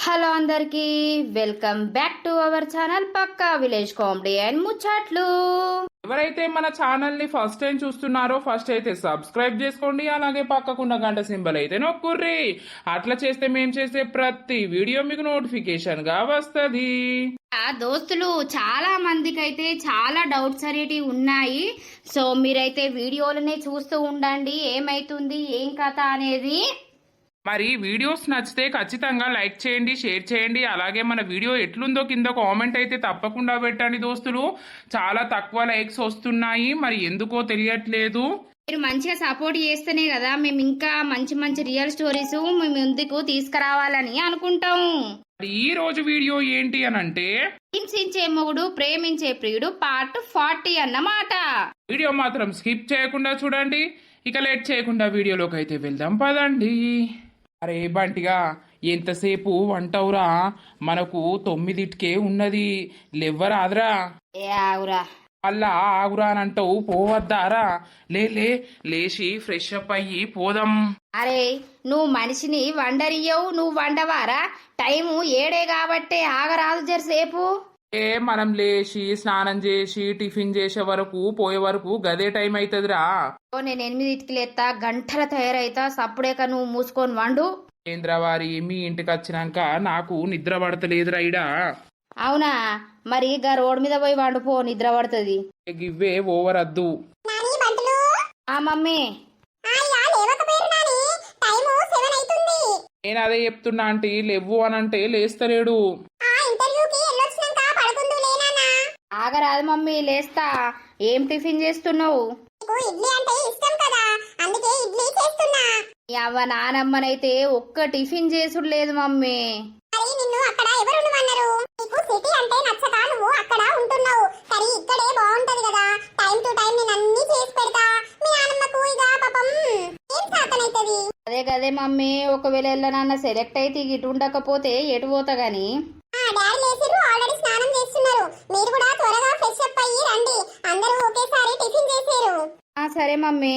Hello అందరికీ welcome back to our channel పక్కా village comedy and ముచ్చట్లు. ఎవరైతే మన ఛానల్ ని ఫస్ట్ టైం చూస్తున్నారో ఫస్ట్ అయితే సబ్స్క్రైబ్ చేసుకోండి. అలాగే పక్కకున్న గంట సింబల్ అయితే నొక్కుర్రి. అట్లా చేస్తే మేము చేసే ప్రతి వీడియో మీకు నోటిఫికేషన్ గా వస్తుంది. దోస్తులు చాలా మందికి అయితే చాలా డౌట్స్ అనేటివి ఉన్నాయి. సో మీరైతే వీడియోలనే చూస్తూ ఉండండి ఏమైతుంది ఏం కథ అనేది. మరి వీడియోస్ నచ్చితే ఖచ్చితంగా లైక్ చేయండి, షేర్ చేయండి. అలాగే మన వీడియో ఎట్లుందో కింద కామెంట్ అయితే తప్పకుండా పెట్టండి దోస్తులు. చాలా తక్కువ లైక్స్ వస్తున్నాయి, మరి ఎందుకో తెలియట్లేదు. మీరు మంచిగా సపోర్ట్ చేస్తేనే కదా మేము ఇంకా మంచి మంచి రియల్ స్టోరీస్ మేము ముందుకు తీసుకురావాలని అనుకుంటాము. ఈ రోజు వీడియో ఏంటి అనంటే హింసించే మొగుడు ప్రేమించే ప్రియుడు పార్ట్ 40 అన్నమాట. వీడియో మాత్రం స్కిప్ చేయకుండా చూడండి. ఇక లేట్ చేయకుండా వీడియోలోకి అయితే వెళ్దాం పదండి. అరే బంటిగా ఎంతసేపు వంటవురా, మనకు 9కే ఉన్నది, లెవ్వరాదురా. ఆగురా అలా ఆగురా అని అంటావు, పోవద్దారా? లేచి ఫ్రెష్ అప్ అయ్యి పోదాం. అరే నువ్వు మనిషిని వండరియవు, నువ్వు వండవారా? టైము 7 కాబట్టే ఆగరాదు జరసేపు. మనం లేచి స్నానం చేసి టిఫిన్ చేసే వరకు పోయే వరకు గదే టైం అవుతుందిరా. నేను 8కి లేస్తా, గంటల తయారైతా, సప్పుడేక నువ్వు మూసుకొని వండు. కేంద్రవారి మీ ఇంటికి వచ్చినాక నాకు నిద్ర పడతలేదురా ఇడా. అవునా, మరి ఇక రోడ్ మీద పోయి వండుపో, నిద్ర పడుతుంది. గివ్వే ఓవర్ అద్దు. ఆ మమ్మీ నేను అదే చెప్తున్నా ఆంటీ, లెవ్వు అనంటే లేస్తలేడు. ఆగరాదు మమ్మీ, లేస్తా. ఏం టిఫిన్ చేస్తున్నావు? అవ్వ నానమ్మనైతే ఒక్క టిఫిన్ చేసుడు లేదు మమ్మీ. అదే కదే మమ్మీ, ఒకవేళ నాన్న సెలెక్ట్ అయితే ఇటు ఉండకపోతే ఎటు పోతా గాని. సరే మమ్మీ.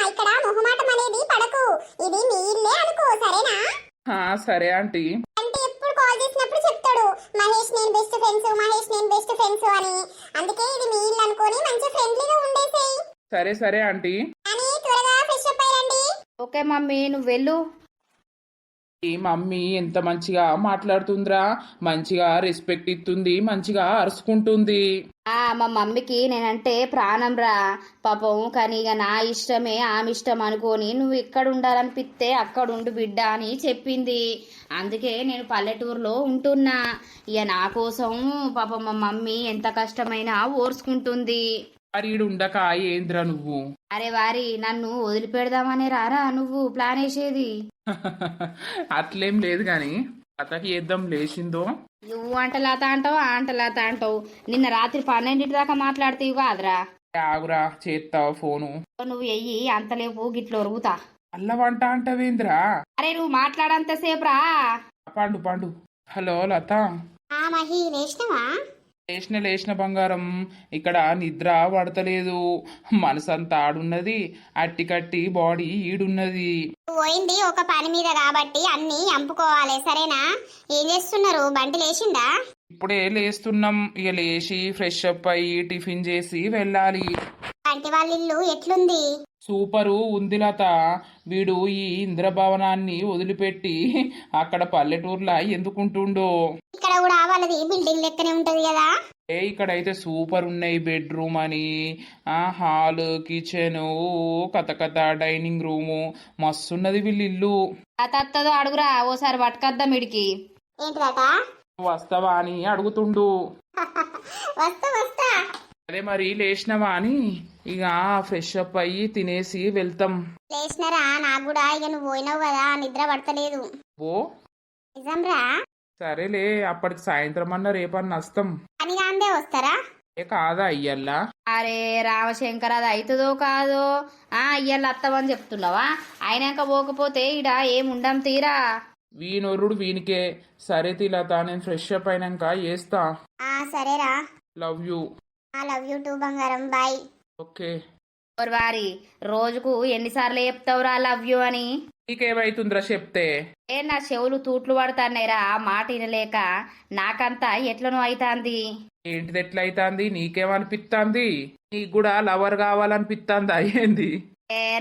ఇక్కడ మొహమాటం అనేది పడకు, ఇది మీ ఇల్లే అనుకో, సరేనా? సరే ఆంటీ. అంటే ఎప్పుడు కాల్ చేసినప్పుడు చెప్తాడు మహేష్ నేను బెస్ట్ ఫ్రెండ్స్, మహేష్ నేను బెస్ట్ ఫ్రెండ్స్ అని. అందుకే ఇది మీ ఇల్లు అనుకొని మంచి ఫ్రెండ్లీగా ఉండేసేయ్. సరే ఆంటీ. అని త్వరగా ఫ్రెష్ అప్ అయ్యండి. ఓకే మమ్మీ, నువ్వు వెళ్ళు. ఈ మమ్మీ ఎంత మంచిగా మాట్లాడుతుందిరా, మంచిగా రెస్పెక్ట్ ఇస్తుంది, మంచిగా అరుచుకుంటుంది. మా మమ్మీకి నేనంటే ప్రాణం రా పాపం. కానీ ఇక నా ఇష్టమే ఆమె ఇష్టం అనుకోని, నువ్వు ఇక్కడ ఉండాలనిపిస్తే అక్కడ ఉండు బిడ్డ అని చెప్పింది. అందుకే నేను పల్లెటూరులో ఉంటున్నా. ఇక నా కోసం పాపం మా మమ్మీ ఎంత కష్టమైనా ఓర్చుకుంటుంది. ఈడు ఉండక ఏంద్రా నువ్వు? అరే వారి, నన్ను వదిలిపెడదామనే రారా నువ్వు ప్లాన్ వేసేది? అట్లేం లేదు గాని అతకి ఏద్దాం లేచిందో. నువ్వు అంటలాత అంటావు, అంటలాత అంటావు. నిన్న రాత్రి 12 దాకా మాట్లాడుతీవు కాదురా. ఆగురా, చేస్తావు ఫోను. నువ్వు ఎయ్యి అంతలేపు గిట్లో ఒరుగుతా. అల్ల వంట అంటవేంద్రా? అరే నువ్వు మాట్లాడంతసేపు రా. పండు. హలో లత. మహి లేచినవా? లేచిన బంగారం, ఇక్కడ నిద్ర పడతలేదు. మనసంతా ఆడున్నది, అట్టి కట్టి బాడీ ఈడున్నది. పోయింది ఒక పని మీద కాబట్టి అన్ని అంపుకోవాలి, సరేనా? ఏం చేస్తున్నారు? బంటి లేచిందా? ఇప్పుడే లేస్తున్నాం. ఇక లేచి ఫ్రెష్ అప్ అయ్యి టిఫిన్ చేసి వెళ్ళాలి. బంటి వాళ్ళ ఇల్లు ఎట్లుంది? సూపరు ఉంది లత. వీడు ఈ ఇంద్రభవనాన్ని వదిలిపెట్టి అక్కడ పల్లెటూర్లా ఎందుకుంటుండో. ఇక్కడ కూడా వాళ్ళది బిల్డింగ్ లెక్కనే ఉంటది కదా. ఇక్కడైతే సూపర్ ఉన్నాయి. బెడ్రూమ్ అని, హాల్, కిచెన్, కథ డైనింగ్ రూము, మస్తున్నది వీళ్ళ ఇల్లు. తత్తదో అడుగురా, ఓసారి పట్టుకొద్దాం ఇడికి. ఏంటిదట? వస్తావా అని అడుగుతుండు. వస్తా. అదే మరి లేచినవా అని ఇక ఫ్రెష్ అప్ అయ్యి తినేసి వెళ్తాం. లేచినరా? నాకు కూడా ఇక నువ్వు పోయినావు కదా, నిద్ర పడతలేదు. ఓ నిజంరా? సరేలే, అప్పటికి సాయంత్రం అన్న రేపన్న వస్తాం. అని అందే వస్తారా? కాదా అయ్యల్లా? అరే రామశంకర్, అది అవుతుందో కాదో. అయ్యల్లా అత్తమని చెప్తున్నావా? అయినాక పోకపోతే ఇడ ఏముండం తీరా. వీనొర్రుడు వీనికే. సరే తిలత, నేను ఫ్రెష్ అప్ అయినాక చేస్తా. సరేరా. Love you. Love you two బంగారం, బాయ్. ఓకే. వారి రోజుకు ఎన్నిసార్లు చెప్తావురా లవ్ యూ అని? నీకేమైతుందిరా చెప్తే? నా చెవులు తూట్లు పడతానేరా ఆ మాట వినలేక నాకంతా ఎట్లనో అయితాంది. ఏంటిది ఎట్లయితాంది? నీకేమనిపిస్తాంది? నీకు కూడా లవర్ కావాలనిపిస్తాందా ఏంది?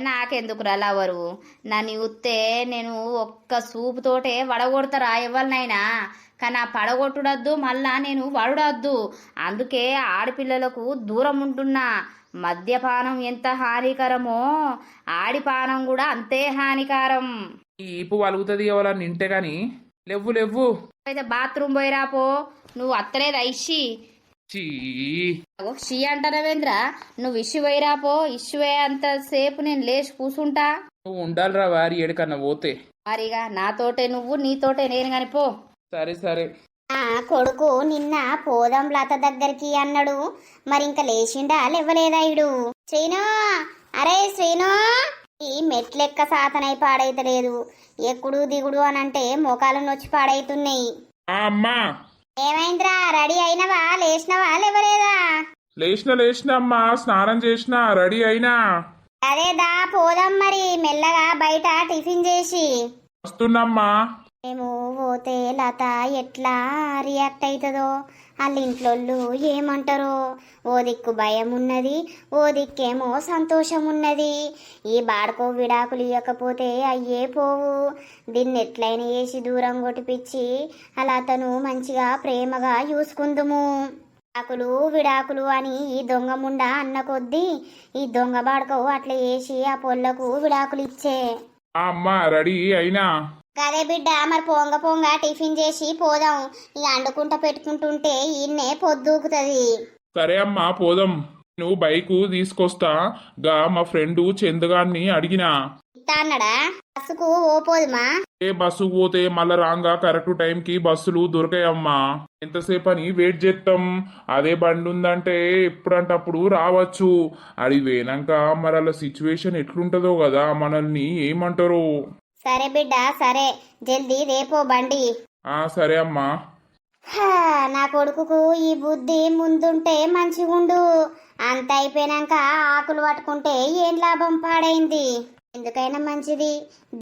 నాకెందుకురా లవరు? నన్ను చూస్తే నేను ఒక్క సూపుతోటే వడగొడతారా ఎవరినైనా, కానీ ఆ పడగొట్టుడద్దు మళ్ళా నేను వడుడద్దు. అందుకే ఆడపిల్లలకు దూరం ఉంటున్నా. మద్యపానం ఎంత హానికరమో ఆడిపానం కూడా అంతే హానికారం. ఈ ఈపు వలుగుతుంది ఎవరన్నా నింటే గాని. లేవ్వు లేవ్వు. అయితే బాత్రూమ్ పోయిరాపో. నువ్వు అత్తలేదు ఐషి. చీ, షీ అంటారవేంద్ర? నువ్వు ఇష్యూ పోయిరాపో. ఇష్యూ అంతసేపు నేను లేచి కూసుంటా. నువ్వు ఉండాలిరా వారి ఏడికన్నా పోతే. మరిగా నాతోటే నువ్వు, నీతోటే నేను కాని పో. సరే సరే. కొడుకు నిన్న పోదాం లత దగ్గరికి అన్నాడు, మరి ఇంకా లేచిండా లేవలేదా ఇడు? శ్రీను, అరే శ్రీను, ఈ మెట్లెక్క సాతనై పాడైతలేదు. ఎక్కుడు దిగుడు అనంటే మోకాలు నొచ్చి పాడైతున్నాయి. అమ్మా, ఏమైందిరా? రెడీ అయినవా? లేచినవా లేవలేదా? లేచిన అమ్మా, స్నానం చేసిన, రెడీ అయినా. అదేదా పోదాం మరి మెల్లగా బయట టిఫిన్ చేసి. వస్తున్నమ్మా. మేము పోతే లత ఎట్లా రియాక్ట్ అవుతుందో, వాళ్ళ ఇంట్లోళ్ళు ఏమంటారో. ఓ దిక్కు భయం ఉన్నది, ఓ దిక్కేమో సంతోషం ఉన్నది. ఈ బాడకో విడాకులు ఇవ్వకపోతే అయ్యే పోవు. దీన్ని ఎట్లయినా వేసి దూరం కొట్టిపిచ్చి అలా అతను మంచిగా ప్రేమగా చూసుకుందుము. విడాకులు అని ఈ దొంగ ముండ అన్న కొద్దీ ఈ దొంగ బాడకో అట్లా వేసి ఆ పొల్లకు విడాకులు ఇచ్చే. అమ్మా రెడీ అయినా. గదే బిడ్డ, మరి పొంగ పొంగ టిఫిన్ చేసి పోదాం. ఇక అండుకుంటా పెట్టుకుంటుంటే ఈయన్నే పొద్దుకుతుంది. సరే అమ్మా పోదాం. నువ్వు బైకు తీసుకొస్తా గా మా ఫ్రెండ్ చందుగాన్ని అడిగినా. ఇస్తా అన్నాడా? బస్సుకు ఓపోదుమా? ఏ బస్సుకు పోతే మళ్ళా రాంగా కరెక్ట్ టైంకి బస్సులు దొరకాయమ్మా. ఎంతసేపు అని వెయిట్ చేస్తాం? అదే బండి ఉందంటే ఎప్పుడంటప్పుడు రావచ్చు. అది పోయినాక మరి అలా సిచ్యువేషన్ ఎట్లుంటుందో కదా, మనల్ని ఏమంటారో. సరే బిడ్డ సరే, జల్దీ రేపో బండి. సరే అమ్మా. నా కొడుకుకు ఈ బుద్ధి ముందుంటే మంచిగుండు. అంత అయిపోయినాక ఆకులు పట్టుకుంటే ఏం లాభం? పాడైంది. ఎందుకైనా మంచిది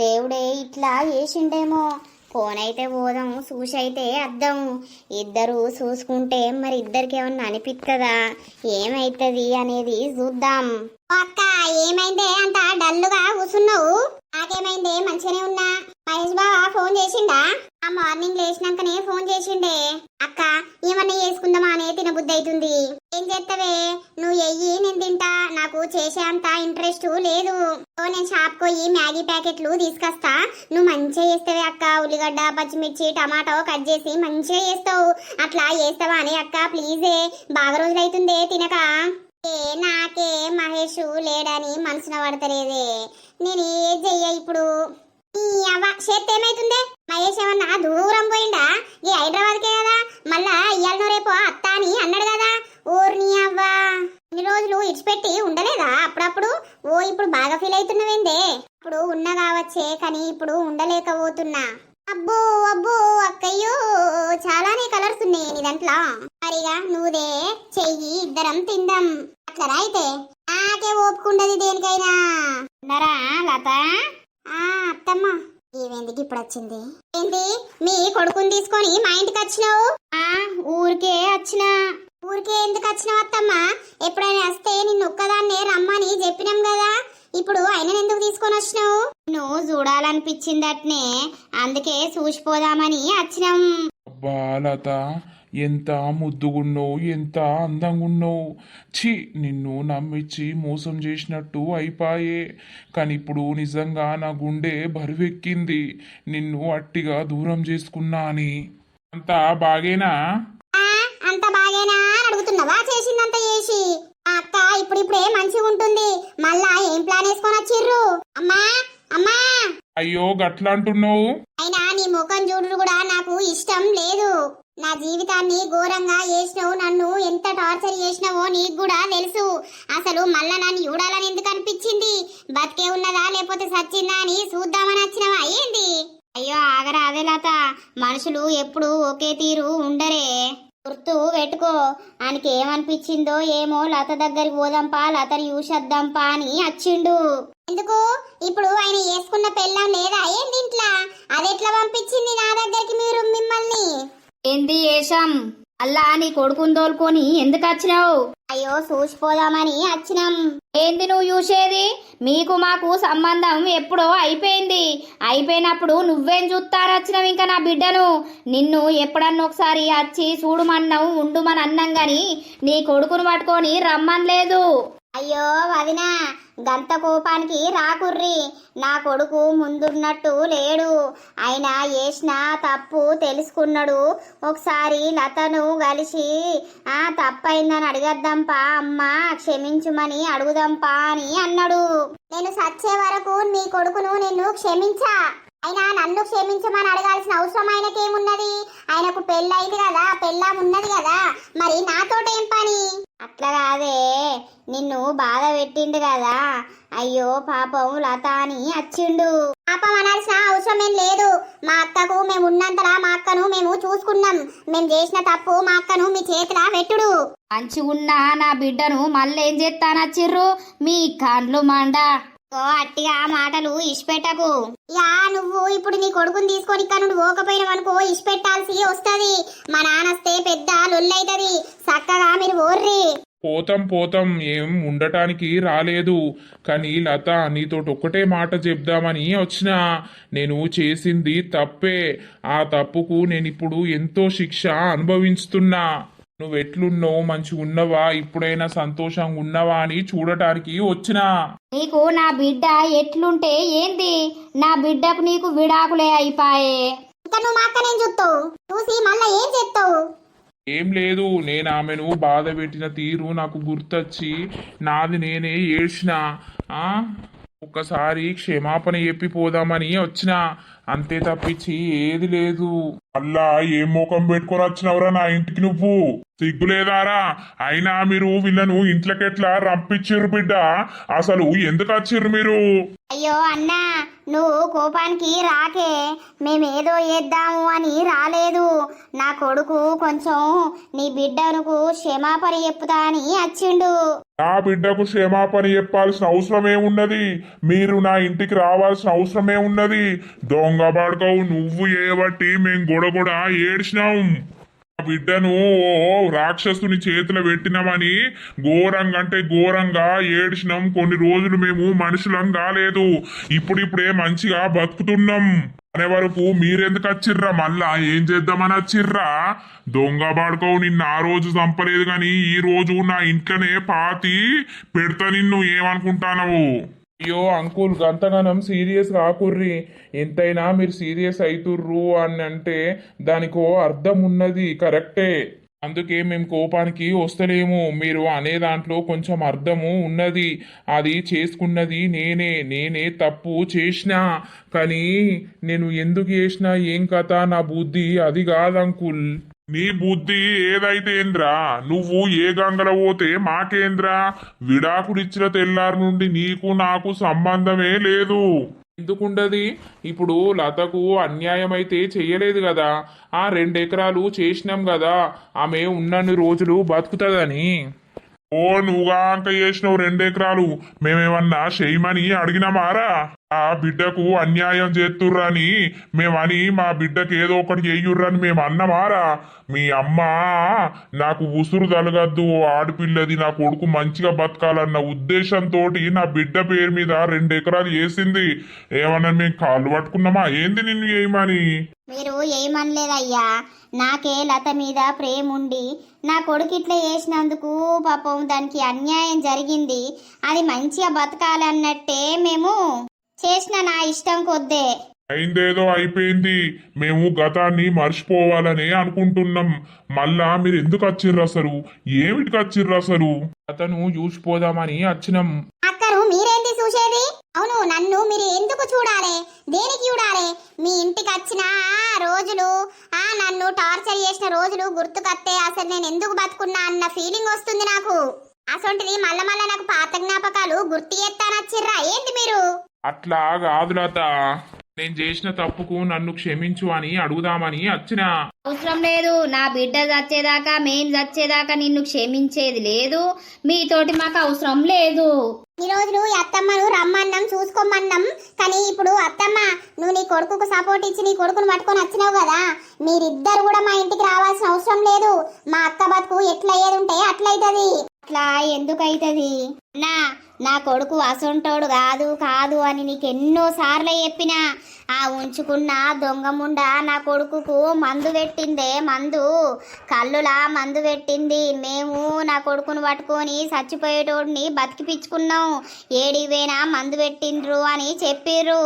దేవుడే ఇట్లా వేసిండేమో. ఫోనైతే పోదాం, చూసైతే అద్దాం. ఇద్దరు చూసుకుంటే మరి ఇద్దరికి ఏమన్నా అనిపిస్తుందా, ఏమైతుంది అనేది చూద్దాం. అక్క ఏమైందే అంత డల్లుగా కూర్చున్నావు? నాకేమైందే, మంచిగానే ఉన్నా. మహేష్ బావ ఫోన్ చేసిండా? ఆ మార్నింగ్ లేచినాకనే ఫోన్ చేసిండే. అక్క ఏమన్నా చేసుకుందామా అనే తినబుద్ధి అవుతుంది. ఏం చేస్తావే, నువ్వు ఎయ్యి నేను తింటా. నాకు చేసే అంత ఇంట్రెస్ట్ లేదు. నేను షాప్ పోయి మ్యాగీ ప్యాకెట్లు తీసుకొస్తా. నువ్వు మంచిగా చేస్తావే అక్క. ఉల్లిగడ్డ, పచ్చిమిర్చి, టమాటో కట్ చేసి మంచిగా చేస్తావు. అట్లా చేస్తావా అని అక్క ప్లీజే. బాగా రోజులు అవుతుందే తినక. నాకే మహేష్ లేడని మనసున పడతలేదే. నేను ఏం చెయ్య ఇప్పుడు? చేస్తే ఏమైతుందే? మహేష్ ఏమన్నా దూరం పోయిండా? ఈ హైదరాబాద్కే కదా, మళ్ళా ఇయ్యాలనో రేపో అత్త అని అన్నాడు కదా. ఊరిని అవ్వా, ఇన్ని రోజులు ఇడిచిపెట్టి ఉండలేదా అప్పుడప్పుడు? ఇప్పుడు బాగా ఫీల్ అవుతున్నావేందే? ఇప్పుడు ఉన్నా కావచ్చే, కానీ ఇప్పుడు ఉండలేకపోతున్నా. అబ్బో అబ్బో అక్కయ్యో, చాలానే కలర్స్ ఉన్నాయి నీ దాంట్లో. మరిగా నువ్వుదే చెయ్యి, ఇద్దరం తిందాం. అట్లరా అయితే నాకే ఓపుకుండది దేనికైనా. ఉన్నారా లత? అత్తమ్మ ఏవేందుకు ఇప్పుడు వచ్చింది? ఏంటి మీ కొడుకుని తీసుకొని మా ఇంటికి వచ్చినావు? ఊరికే వచ్చినా. ఊరికే ఎందుకు వచ్చినావు అత్తమ్మ? ఎప్పుడైనా వస్తే నిన్ను ఒక్కదాన్నే రమ్మని చెప్పినాం కదా. ఇప్పుడు ఆయన ఎందుకు తీసుకొని వచ్చినావు? నువ్వు చూడాలనిపించింది అట్నే, అందుకే చూసిపోదామని వచ్చినాం. అబ్బా లత, ఎంత ముద్దుగున్నావు, ఎంత అందంగా ఉన్నావు. ఛీ, నిన్ను నమ్మిచ్చి మోసం చేసినట్టు అయిపాయే. కానీ ఇప్పుడు నిజంగా నా గుండె బరువెక్కింది నిన్ను అట్టిగా దూరం చేసుకున్నా అని. అంతా బాగేనా? అంత బాగేనా అని అడుగుతున్నావా? చేసిందంత చేసి అక్క ఇప్పుడిప్పుడే మంచిగా ఉంటుంది. మళ్ళా ఏం ప్లాన్ వేసుకొని వచ్చిర్రు? అమ్మా అమ్మా. అయ్యో గట్లా అంటున్నావు? అయినా నీ ముఖం చూడు కూడా నాకు ఇష్టం లేదు. నా జీవితాన్ని ఘోరంగా చేసినావు. నన్ను ఎంత టార్చర్ చేసినావో నీకు కూడా తెలుసు. అసలు మళ్ళా నన్ను చూడాలని ఎందుకు అనిపించింది? బతికే ఉన్నదా లేకపోతే సచ్చిందా అని చూద్దామని వచ్చినావా ఏంది? అయ్యో ఆగరా అదే లత, మనుషులు ఎప్పుడు ఒకే తీరు ఉండరే. గుర్తు పెట్టుకో. ఆయనకి ఏమనిపించిందో ఏమో, లత దగ్గరికి పోదాంపా, లతని చూసొద్దాంపా అని వచ్చిండు. ఎందుకు ఇప్పుడు ఆయన వేసుకున్న పెళ్ళం లేదా ఏంది ఇంట్లో? అది ఎట్లా పంపించింది నా దగ్గరికి మీరు మిమ్మల్ని? ఏంది ఏషం అల్లా నీ కొడుకుని తోలుకొని ఎందుకు వచ్చినావు? అయ్యో చూసిపోదామని వచ్చినాం. ఏంది నువ్వు చూసేది? మీకు మాకు సంబంధం ఎప్పుడో అయిపోయింది. అయిపోయినప్పుడు నువ్వేం చూస్తానొచ్చినావు ఇంకా నా బిడ్డను? నిన్ను ఎప్పుడన్నా ఒకసారి వచ్చి చూడుమన్నావు ఉండుమని అన్నాం గాని నీ కొడుకును పట్టుకొని రమ్మనలేదు. అయ్యో వదినా, గంత కోపానికి రాకుర్రి. నా కొడుకు ముందున్నట్టు లేడు. ఆయన చేసిన తప్పు తెలుసుకున్నాడు. ఒకసారి లతను కలిసి తప్పైందని అడగద్దాంపా, అమ్మ క్షమించుమని అడుగుదాంపా అని అన్నాడు. నేను సచ్చే వరకు నీ కొడుకును నిన్ను క్షమించా. అయినా నన్ను క్షమించమని అడగాల్సిన అవసరం ఆయనకేమున్నది? ఆయనకు పెళ్ళయింది కదా, పెళ్ళాం ఉన్నది కదా, మరి నాతోటేం పని? అట్లా కాదే, నిన్ను బాధ పెట్టిండు కదా, అయ్యో పాపం లత అని వచ్చిండు. పాపం అనాల్సిన అవసరం ఏం లేదు. మా అక్కకు మేము ఉన్నంతలా మా అక్కను మేము చూసుకున్నాం. మేము చేసిన తప్పు మా అక్కను మీ చేతిలో పెట్టుడు. మంచిగున్నా నా బిడ్డను మళ్ళేం చేస్తానచ్చిర్రు మీ కండ్లు మండ. అట్టిగా మాటలు ఇష్పెట్టకు. యా నువ్వు ఇప్పుడు నీ కొడుకుని తీసుకొని ఇక్కడ నుండి పోకపోయినవనుకో ఇష్పెట్టాల్సి వస్తది. మా నాన్నస్తే పెద్ద లొల్లైతది. చక్కగా మీరు ఓర్రి. పోతాం ఏం ఉండటానికి రాలేదు. కానీ లత నీతోటి ఒక్కటే మాట చెప్దామని వచ్చినా. నేను చేసింది తప్పే. ఆ తప్పుకు నేను ఇప్పుడు ఎంతో శిక్ష అనుభవిస్తున్నా. నువ్వెట్లున్నావు, మంచిగా ఉన్నవా, ఇప్పుడైనా సంతోషంగా ఉన్నవా అని చూడటానికి వచ్చినా. నీకు నా బిడ్డ ఎట్లుంటే ఏంది? నా బిడ్డకు నీకు విడాకులే అయిపాయే. ఇంకా నువ్వు మా అక్కనేం చూస్తావు? చూసి మళ్ళా ఏం చేస్తావు? ఏం లేదు, నేను ఆమెను బాధ పెట్టిన తీరు నాకు గుర్తొచ్చి నాది నేనే ఏడ్చిన. ఒక్కసారి క్షమాపణ చెప్పిపోదామని వచ్చిన, అంతే తప్పించి ఏది లేదు. అల్లా ఏం మోకం పెట్టుకొని వచ్చినవరా నా ఇంటికి? నువ్వు సిగ్గులేదారా? అయినా మీరు వీళ్ళను ఇంట్లోకెట్లా రంపించిర్రు బిడ్డ? అసలు ఎందుకు వచ్చిర్రు మీరు? అయ్యో అన్నా, నువ్వు కోపానికి రాకే. మేమేదో చేద్దాము అని రాలేదు. నా కొడుకు కొంచెం నీ బిడ్డనుకు క్షమాపణ చెప్పుతా అని వచ్చిండు. నా బిడ్డకు క్షమాపణ చెప్పాల్సిన అవసరం ఏమున్నది? మీరు నా ఇంటికి రావాల్సిన అవసరమే ఉన్నది. దొంగ బడకవు నువ్వు ఏబట్టి మేం గొడగొడ ఏడ్చినాం. నా బిడ్డను రాక్షసుని చేతిలో పెట్టినామని ఘోరంగా అంటే ఘోరంగా ఏడ్చినాం. కొన్ని రోజులు మేము మనుషులం కాలేదు. ఇప్పుడిప్పుడే మంచిగా బతుకుతున్నాం అనే వరకు మీరెందుకు వచ్చిర్రా? మళ్ళా ఏం చేద్దామని వచ్చిర్రా? దొంగ బాడుకోవు, నిన్ను ఆ రోజు చంపలేదు గాని ఈ రోజు నా ఇంట్లోనే పాతి పెడతా. నిన్ను ఏమనుకుంటానవు? అయ్యో అంకుల్, గంతగానం సీరియస్ కాకుర్రి. ఎంతైనా మీరు సీరియస్ అవుతుర్రు అని అంటే దానికో అర్థం ఉన్నది, కరెక్టే. అందుకే మేము కోపానికి వస్తలేము. మీరు అనే దాంట్లో కొంచెం అర్థము ఉన్నది. అది చేసుకున్నది నేనే తప్పు చేసినా. కానీ నేను ఎందుకు చేసినా ఏం కథ, నా బుద్ధి అది కాదు అంకుల్. నీ బుద్ధి ఏదైతే ఏంద్రా? నువ్వు ఏ గంగల పోతే మాకేంద్రా? విడాకులిచ్చిన తెల్లారి నుండి నీకు నాకు సంబంధమే లేదు. ఎందుకుండది? ఇప్పుడు లతకు అన్యాయం అయితే చెయ్యలేదు కదా. 2 ఎకరాలు చేసినాం కదా, ఆమె ఉన్నన్ని రోజులు బతుకుతుందని. ఓ నువ్వుగా అంక చేసినావు 2 ఎకరాలు. మేమేమన్నా చేయమని అడిగినామారా? ఆ బిడ్డకు అన్యాయం చేస్తుర్రని మేమని మా బిడ్డకు ఏదో ఒకటి చెయ్యుర్రని మేము అన్నమారా? మీ అమ్మ నాకు ఉసురు తలగద్దు, ఆడపిల్లది నా కొడుకు మంచిగా బతకాలన్న ఉద్దేశంతో నా బిడ్డ పేరు మీద 2 ఎకరాలు చేసింది. ఏమన్నా మేము కాళ్ళు పట్టుకున్నామా ఏంది నిన్ను ఏమని? మీరు ఏమనలేదయ్యా. నాకే లత మీద ప్రేమ ఉండి నా కొడుకు ఇట్లా చేసినందుకు పాపం దానికి అన్యాయం జరిగింది. అది మంచిగా బతకాలన్నట్టే మేము చేసిన, నా ఇష్టం కొద్దే. అయిందేదో అయిపోయింది. మేము గతాన్ని మర్చిపోవాలని అనుకుంటున్నాం. మళ్ళా మీరు ఎందుకు వచ్చిర్రు అసలు? ఏమిటికి వచ్చిర్రు అసలు? అతను చూసిపోదామని వచ్చినాం. అక్కను మీరేంటి చూసేది? అవును, నన్ను మీరు ఎందుకు చూడాలి? దేనికి చూడాలి? మీ ఇంటికి వచ్చిన రోజులు, నన్ను టార్చర్ చేసిన రోజులు గుర్తుకొస్తే అసలు నేను ఎందుకు బతుకున్నా అన్న ఫీలింగ్ వస్తుంది నాకు. అసొంటిది మళ్ళా నాకు పాత జ్ఞాపకాలు గుర్తు చేస్తానచ్చిర్రా ఏంటి మీరు? అట్లా కాదు లత, నేను చేసిన తప్పుకు నన్ను క్షమించు అని అడుగుదామని వచ్చినా. అవసరం లేదు. నా బిడ్డ చచ్చేదాకా మేం చచ్చేదాకా నిన్ను క్షమించేది లేదు. మీతోటి మాకు అవసరం లేదు. ఈ రోజులు ఈ అత్తమ్మను రమ్మన్నాం చూసుకోమన్నాం, కానీ ఇప్పుడు అత్తమ్మ నువ్వు నీ కొడుకుకు సపోర్ట్ ఇచ్చి నీ కొడుకును పట్టుకొని వచ్చినావు కదా, మీరిద్దరు కూడా మా ఇంటికి రావాల్సిన అవసరం లేదు. మా అక్క బతుకు ఎట్లా అయ్యేది ఉంటే అట్లయితది. అట్లా ఎందుకైతది? నా కొడుకు అసొంటోడు కాదు కాదు అని నీకు ఎన్నో సార్లు చెప్పినా. ఆ ఉంచుకున్న దొంగ ముండ నా కొడుకుకు మందు పెట్టిందే, మందు కళ్ళులా మందు పెట్టింది. మేము నా కొడుకును పట్టుకొని చచ్చిపోయేటోడిని బతికిపించుకున్నాం. ఏడివేనా మందు పెట్టిండ్రు అని చెప్పిర్రు.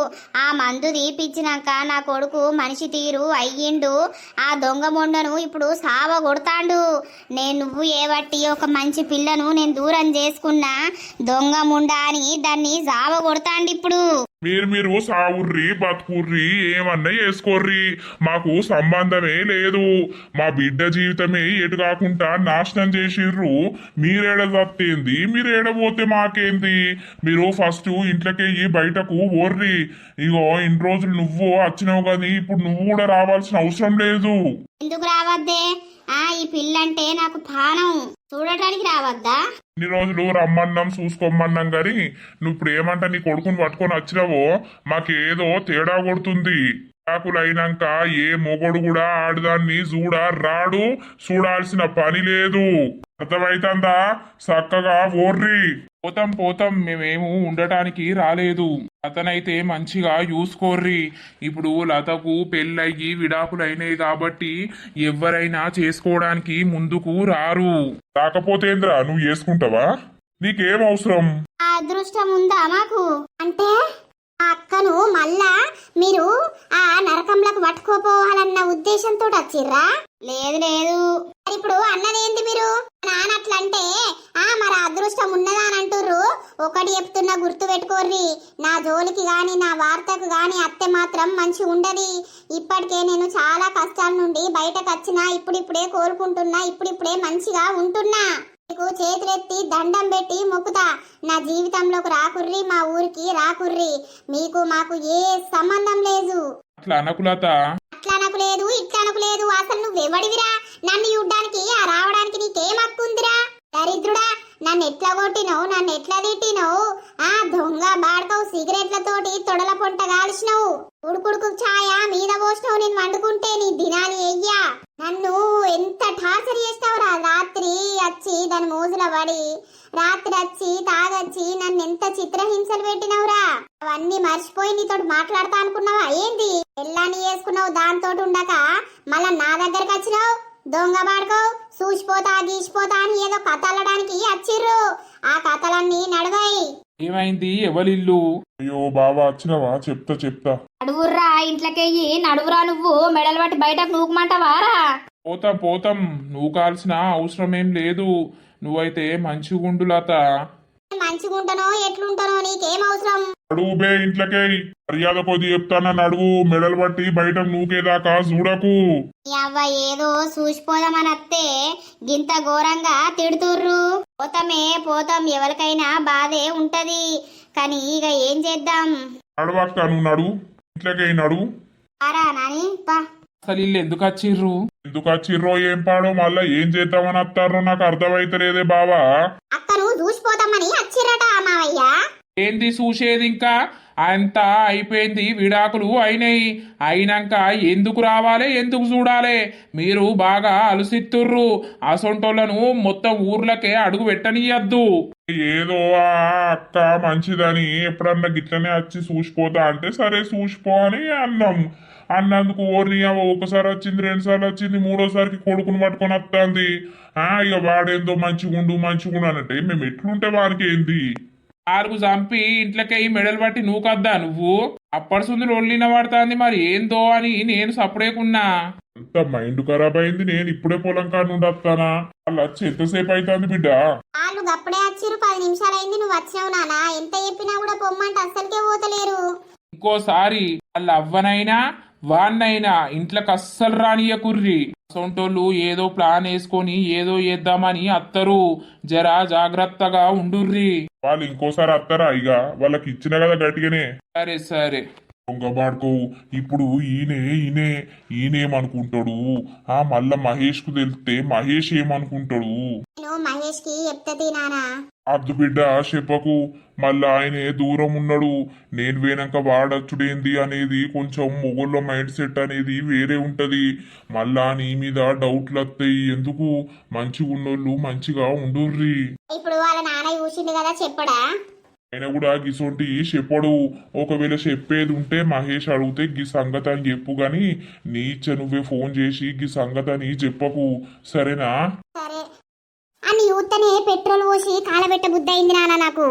ఆ మందు తీపిచ్చినాక నా కొడుకు మనిషి తీరు అయ్యిండు. ఆ దొంగ ముండను ఇప్పుడు సావ కొడతాండు. నువ్వు ఏబట్టి ఒక మంచి పిల్లను నేను దూరం చేసుకున్నా, దొంగ ముండ అని దాన్ని సావ కొడతాండు ఇప్పుడు. మీరు సావుర్రి బతుకుర్రి ఏమన్నా చేసుకోర్రి, మాకు సంబంధమే లేదు. మా బిడ్డ జీవితమే ఎటు కాకుండా నాశనం చేసిర్రు. మీరేడ తత్తేంది, మీరేడపోతే మాకేంది? మీరు ఫస్ట్ ఇంట్లోకెయ్యి బయటకు ఓర్రి. ఇగో ఇన్ని రోజులు నువ్వు వచ్చినావు కానీ ఇప్పుడు నువ్వు కూడా రావాల్సిన అవసరం లేదు. ఎందుకు రావద్దే? ఈ పిల్లంటే నాకు ప్రాణం, చూడటానికి రావద్దా? ఇన్ని రోజులు రమ్మన్నాం చూసుకోమన్నాం గాని నువ్వు ఇప్పుడు ఏమంటా నీ కొడుకుని పట్టుకొని వచ్చినావో మాకేదో తేడా కొడుతుంది. అయినాక ఏ మొగడు కూడా ఆడదాన్ని రాడు, చూడాల్సిన పని లేదు. అర్థమైతుందా? చక్కగా ఓర్రి. పోతాం మేమేమో ఉండటానికి రాలేదు. అతనైతే మంచిగా చూసుకోర్రి. ఇప్పుడు లతకు పెళ్ళయ్యి విడాకులైనాయి కాబట్టి ఎవరైనా చేసుకోవడానికి ముందుకు రారు. రాకపోతేంద్రా నువ్వు చేసుకుంటావా? నీకేం అవసరం? ఆ అదృష్టం ఉందా మాకు? అంటే ఆ అక్కను మళ్ళా మీరు ఆ నరకంలోకి పట్టుకోపోవాలన్న ఉద్దేశంతో వచ్చిర్రా? లేదు లేదు. ఇప్పుడు అన్నదేంటి మీరు? నాన్న అట్లంటే మరి అదృష్టం ఉన్నదా అని అంటుర్రు. ఒకటి చెప్తున్నా గుర్తు పెట్టుకోర్రి, నా జోలికి గాని నా వార్తకు గాని అత్తే మాత్రం మంచి ఉండది. ఇప్పటికే నేను చాలా కష్టాల నుండి బయటకు వచ్చినా, ఇప్పుడిప్పుడే కోలుకుంటున్నా, ఇప్పుడిప్పుడే మంచిగా ఉంటున్నా. మీకు చేతులెత్తి దండం పెట్టి మొక్కుతా, నా జీవితంలోకి రాకుర్రి, మా ఊరికి రాకుర్రి. మీకు మాకు ఏ సంబంధం లేదు. అట్లా అనకులత. అట్లా అనకు లేదు, ఇట్లా అనకు లేదు. అసలు నువ్వెవడివిరా నన్ను చూడ్డానికి? రావడానికి నీకేం హక్కుందిరా? దరిద్రుడా, నన్ను ఎట్లా కొట్టినవు, నన్ను ఎట్లా తిట్టినవు? దొంగ బాడకవు సిగరెట్లతోటి తొడల పొంట కాల్చినవు, ఉడుకుడుకు ఛాయ మీద పోసినవు. నేను వండుకుంటే నీ దినాలు ఎయ్యా. నన్ను ఎంత టార్చర్ చేస్తావురా? రాత్రి వచ్చి దాని మోజుల పడి, రాత్రి వచ్చి తాగొచ్చి నన్ను ఎంత చిత్రహింసలు పెట్టినవురా? అవన్నీ మర్చిపోయి నీతోటి మాట్లాడతా అనుకున్నావా ఏంది? ఎల్లాన్ని చేసుకున్నావు దాంతో ఉండక మళ్ళా నా దగ్గరకు వచ్చినావు. దొంగ బాడుకో చూసిపోతా గీసిపోతా అని ఏదో కథ అల్లడానికి వచ్చిర్రు. ఆ కథలన్నీ నడవాయి. ఏమైంది? ఎవరిల్లు? అయ్యో బావా వచ్చినవా? చెప్తా. నడువుర్రా, ఇంట్లోకెయ్యి నడువురా. నువ్వు మెడలు పట్టి బయటకు నూకమంటావారా? పోతాం నువ్వు కాల్సిన అవసరం ఏం లేదు. నువ్వైతే మంచిగుండు లత. మంచిగుంటానో ఎట్లుంటానో నీకేం అవసరం? అడుగు బే ఇంట్లోకే. మర్యాద కొద్ది చెప్తానా నడువు. మెడలు పట్టి బయట నూకేదాకా చూడకు. అవ్వ ఏదో చూసిపోదామని అత్తే గింత ఘోరంగా తిడుతుర్రు. పోతాం ఎవరికైనా బాధే ఉంటది, కానీ ఇక ఏం చేద్దాం? నడువక్క నువ్వు నడువు. ఇంట్లోకే నడువు. నాని పా. అసలు ఇల్లు ఎందుకు వచ్చిర్రు? ఎందుకు వచ్చిర్రో ఏం పాడో మళ్ళా ఏం చేద్దామని వస్తారో నాకు అర్థమైతలేదే బావా. అక్కను చూసిపోతామని వచ్చిరట మావయ్య. ఏంది చూసేది? ఇంకా అంతా అయిపోయింది, విడాకులు అయినాక ఎందుకు రావాలి, ఎందుకు చూడాలి? మీరు బాగా అలసిత్తుర్రు. అసొంటోళ్లను మొత్తం ఊర్లకే అడుగు పెట్టనియద్దు. ఏదో ఆ అక్క మంచిదని ఎప్పుడన్నా గిట్లనే వచ్చి చూసిపోతా అంటే సరే చూసిపో అని అన్నాం. అన్నందుకు ఓర్ని ఒకసారి వచ్చింది, 2 సార్లు వచ్చింది, 3వసారికి కొడుకుని పట్టుకొని వస్తుంది. ఇక వాడేందో మంచిగుండు అనంటే మేము ఎట్లుంటే వారికి ఏంది? 4 చంపి ఇంట్లోకి మెడలు పట్టి నూకద్దా నువ్వు? అప్పటి సుందులు ఒళ్ళిన పడుతుంది. మరి ఏందో అని నేను సపరేకున్నా. అంత మైండ్ ఖరాబ్ అయింది. నేను ఇప్పుడే పొలం కాడ నుండి వస్తానా? వాళ్ళు వచ్చి ఎంతసేపు అవుతుంది బిడ్డ? వాళ్ళు అప్పుడే వచ్చిర్రు, 10 నిమిషాలు అయింది. నువ్వు వచ్చినావు నాన్న. ఎంత చెప్పినా కూడా పొమ్మంటే అస్సలకే పోతలేరు. ఇంకోసారి వాళ్ళ అవ్వనైనా వాన్నైనా ఇంట్లోకి అస్సలు రానియకుర్రి. సొంటోళ్ళు ఏదో ప్లాన్ వేసుకొని ఏదో చేద్దామని అత్తరు. జరా జాగ్రత్తగా ఉండుర్రి. వాళ్ళు ఇంకోసారి వస్తారా? ఇక వాళ్ళకి ఇచ్చిన కదా గట్టిగానే. సరే దొంగ బాడుకో ఇప్పుడు ఈయనేమనుకుంటాడు? మళ్ళా మహేష్ కు తెలిస్తే మహేష్ ఏమనుకుంటాడు? నేను మహేష్ కి చెప్తది నానా. అద్దు బిడ్డ చెప్పకు, మళ్ళా ఆయనే దూరం ఉన్నాడు. నేను పోయినాక వాడచ్చుడేంది అనేది కొంచెం మొగోళ్ళ మైండ్ సెట్ అనేది వేరే ఉంటది. మళ్ళా నీ మీద డౌట్లు వస్తాయి. ఎందుకు? మంచిగా ఉన్నోళ్ళు మంచిగా ఉండుర్రి. ఇప్పుడు వాళ్ళ నాన్న చూసిండు కదా చెప్పడా? ఆయన కూడా గిసొంటి చెప్పడు. ఒకవేళ చెప్పేది ఉంటే మహేష్ అడిగితే గీ సంగతి అని చెప్పు గాని నీ ఇచ్చ నువ్వే ఫోన్ చేసి గీ సంగతి అని చెప్పకు, సరేనా? సరే అని యూత్తనే పెట్రోల్ పోసి కాలబెట్ట బుద్ధి అయింది నాన్న నాకు.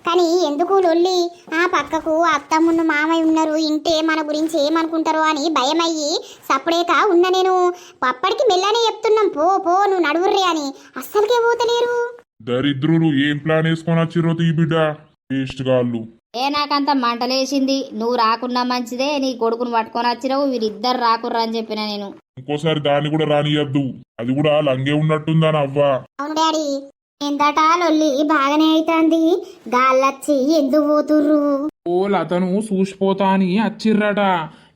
కానీ ఎందుకు లొల్లి? పక్కకు అత్తమ్మున్న మామయ్య ఉన్నారు, ఇంటే మన గురించి ఏమనుకుంటారో అని భయమయ్యి సప్పుడేక ఉన్న నేను. అప్పటికి మెల్లనే చెప్తున్నాం పో పో నువ్వు నడువుర్రే అని. అస్సలకే పోతలేరు. దరిద్రులు ఏం ప్లాన్ వేసుకొని వచ్చిర్రో తీ బిడ్డ, వేస్ట్ గాళ్ళు. నాకంత మంటలేసింది. నువ్వు రాకున్నా మంచిదే, నీ కొడుకును పట్టుకొని వచ్చినావు, వీరిద్దరు రాకుర్రా అని చెప్పిన నేను. ఇంకోసారి దాన్ని కూడా రానియద్దు, అది కూడా లంగే ఉన్నట్టుందని అవ్వా. అవును డాడీ, ఎంతట లొల్లి బాగానే అవుతుంది. గాళ్ళొచ్చి ఎందుకు పోతుర్రు? ఓ లతను చూసిపోతా అని వచ్చిర్రట.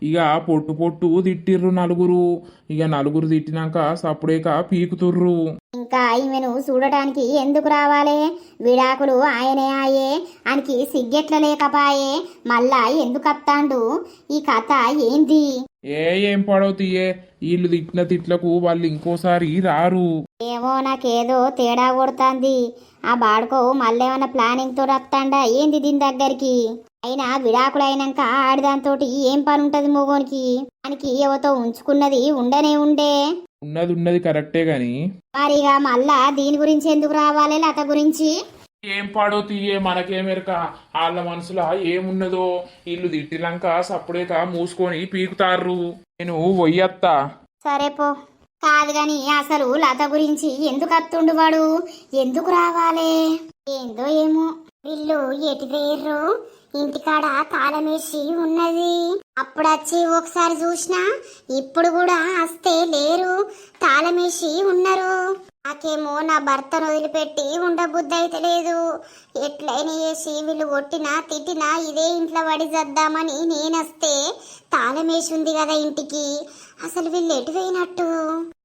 ఇక పొట్టు పొట్టు తిట్టిర్రు నలుగురు. ఇక నలుగురు తిట్టినాక సప్పుడేక పీకుతుర్రు. ఇంకా ఈమెను చూడటానికి ఎందుకు రావాలే? విడాకులు ఆయనే ఆయే ఆయనకి సిగ్గెట్ల లేకపాయే, మళ్ళా ఎందుకు వస్తాండు? ఈ కథ ఏంది? ఏం పడవు తీయే, వీళ్ళు తిట్టిన తిట్లకు వాళ్ళు ఇంకోసారి రారు. ఏమో నాకేదో తేడా కొడుతుంది. ఆ బాడుకో మళ్ళేమన్నా ప్లానింగ్ తో వస్తాండా ఏంది దీని దగ్గరికి? అయినా విడాకులు అయినాక ఆడిదాంతోటి ఏం పని ఉంటది మొగోనికి? ఆయనకి ఎవతో ఉంచుకున్నది ఉండనే ఉండే. ఉన్నది కరెక్టే గాని మరిగా మళ్ళా దీని గురించి ఎందుకు రావాలి? లత గురించి ఏం పాడో తీయే, మనకేమెరక వాళ్ళ మనసులో ఏమున్నదో. ఇల్లు తిట్టినాక సప్పుడేక మూసుకొని పీకుతారు. నేను పొయ్యత్తా. సరే పో. కాదు గాని అసలు లత గురించి ఎందుకు అత్తుండు వాడు? ఎందుకు రావాలే? ఏందో ఏమో. వీళ్ళు ఎటు వేర్రు? ఇంటికాడ తాళమేసి ఉన్నది. అప్పుడొచ్చి ఒకసారి చూసినా, ఇప్పుడు కూడా వస్తే లేరు, తాళమేసి ఉన్నారు. నాకేమో నా భర్తను వదిలిపెట్టి ఉండబుద్ధి అయితే లేదు. ఎట్లయినా చేసి వీళ్ళు కొట్టినా తిట్టినా ఇదే ఇంట్లో పడి చేద్దామని నేనొస్తే తాళమేసి ఉంది కదా ఇంటికి. అసలు వీళ్ళు ఎటు పోయినట్టు?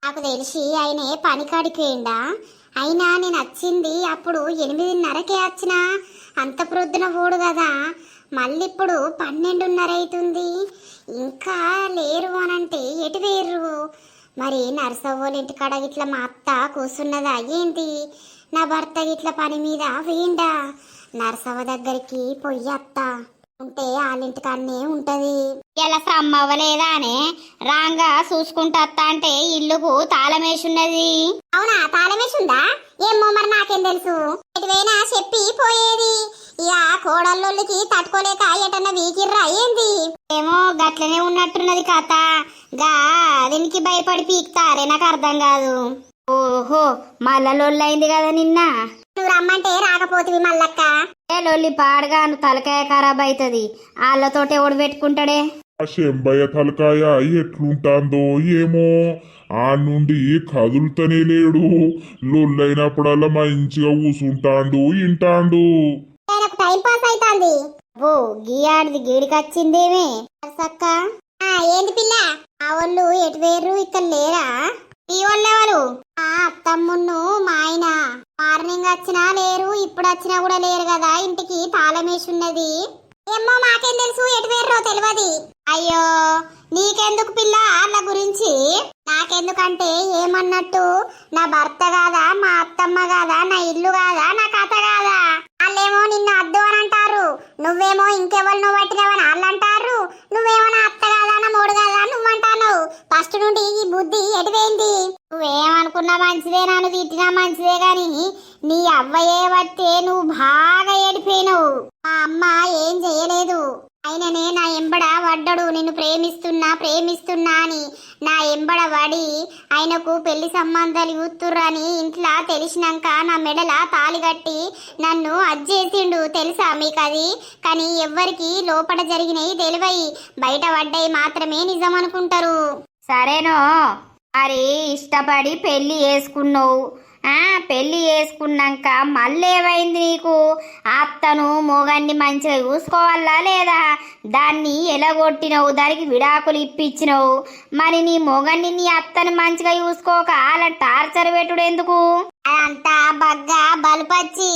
నాకు తెలిసి ఆయనే పనికాడిపోయిందా? అయినా నేను వచ్చింది అప్పుడు 8:30కే వచ్చినా. అంత ప్రొద్దున పోడు కదా, మళ్ళీ ఇప్పుడు 12:30 అవుతుంది. ఇంకా లేరు అనంటే ఎటు వేర్రు? మరి నర్సవ్వోళ్ళ ఇంటికాడ ఇట్లా మా అత్త కూర్చున్నదా ఏంటి? నా భర్త ఇట్లా పని మీద వేయండా? నర్సవ్వ దగ్గరికి పొయ్యి అత్త ఉంటే వాళ్ళింటికాడనే ఉంటది. ఇలా శ్రమ అవ్వలేదా అనే రాంగా చూసుకుంటా అత్త అంటే ఇల్లుకు తాళమేసున్నది. అవునా, తాళమేసుందా? ఏమో మరి నాకేం తెలుసు. ఎటువైనా చెప్పి పోయేది. ఇక కోడళ్ళకి తట్టుకోలేక ఎటన్నా వీకిర్రా ఏంది? ఏమో గట్లనే ఉన్నట్టున్నది కథ. గా దీనికి భయపడి పీకుతారే నాకు అర్థం కాదు. ఓహో, మళ్ళా లొల్లైంది కదా నిన్న. నువ్వు రమ్మంటే రాకపోతివి మల్లక్క. ఏ లొల్లి పాడగాను, తలకాయ ఖరాబ్ అవుతుంది. వాళ్ళతోటే ఓడి పెట్టుకుంటాడే. ఆ శంబయ్య తలకాయ ఎట్లుంటాందో ఏమో, ఆ నుండి కదులుతనే లేడు. లొల్లైనప్పుడల్లా మంచిగా కూసుంటాండు, ఇంటాండు. నాకు టైం పాస్ అవుతుంది. ఓ గీయాడిది గీడికొచ్చిందేమే సక్క. ఏంది పిల్ల? ఆ వాళ్ళు ఎటు వేరు? ఇక్కడ లేరా? ఈ వాళ్ళెవరు? అత్తమ్మును మా ఆయన. మార్నింగ్ వచ్చినా లేరు, ఇప్పుడు వచ్చినా కూడా లేరు కదా. ఇంటికి తాళమేసి ఉన్నది. ఏమో మాకేం తెలుసు, ఎటు వేర్రో తెలియదు. అయ్యో నీకెందుకు పిల్ల వాళ్ళ గురించి? నాకెందుకంటే ఏమన్నట్టు? నా భర్త కాదా, మా అత్తమ్మ కాదా, నా ఇల్లు కాదా, నా కథ కాదా? వాళ్ళేమో నిన్ను అద్దు అని అంటారు, నువ్వేమో ఇంకెవరు నువ్వు పట్టినవని వాళ్ళు అంటారు. నువ్వేమో నా అత్త కాదా, నా మూడు కాదా నువ్వంటాను. ఫస్ట్ నుండి ఈ బుద్ధి ఎటువైంది? నువ్వేమనుకున్నా మంచిదే, నన్ను తిట్టినా మంచిదే గాని నీ అవ్వయే బట్టే నువ్వు బాగా ఏడిపోయినావు. మా అమ్మ ఏం చేయలేదు. అయిననే నా ఎంబడ వడ్డడు, నిన్ను ప్రేమిస్తున్నా అని నా ఎంబడ వడి ఆయనకు పెళ్లి సంబంధాలు చూస్తుర్రని ఇంట్లో తెలిసినాక నా మెడల తాళి కట్టి నన్ను అజ్జేసిండు. తెలుసా మీకు అది? కానీ ఎవ్వరికి లోపల జరిగినవి తెలివయి, బయట పడ్డాయి మాత్రమే నిజం అనుకుంటారు. సరేనో, మరి ఇష్టపడి పెళ్లి చేసుకున్నావు, పెళ్లి చేసుకున్నాక మళ్ళీ ఏమైంది నీకు? అత్తను మొగన్ని మంచిగా చూసుకోవాలా లేదా? దాన్ని ఎలగొట్టినవు, దానికి విడాకులు ఇప్పించినవు. మరి నీ మొగన్ని నీ అత్తను మంచిగా చూసుకోక అలా టార్చర్ పెట్టుడు ఎందుకు? అదంతా బగ్గా బలుపచ్చి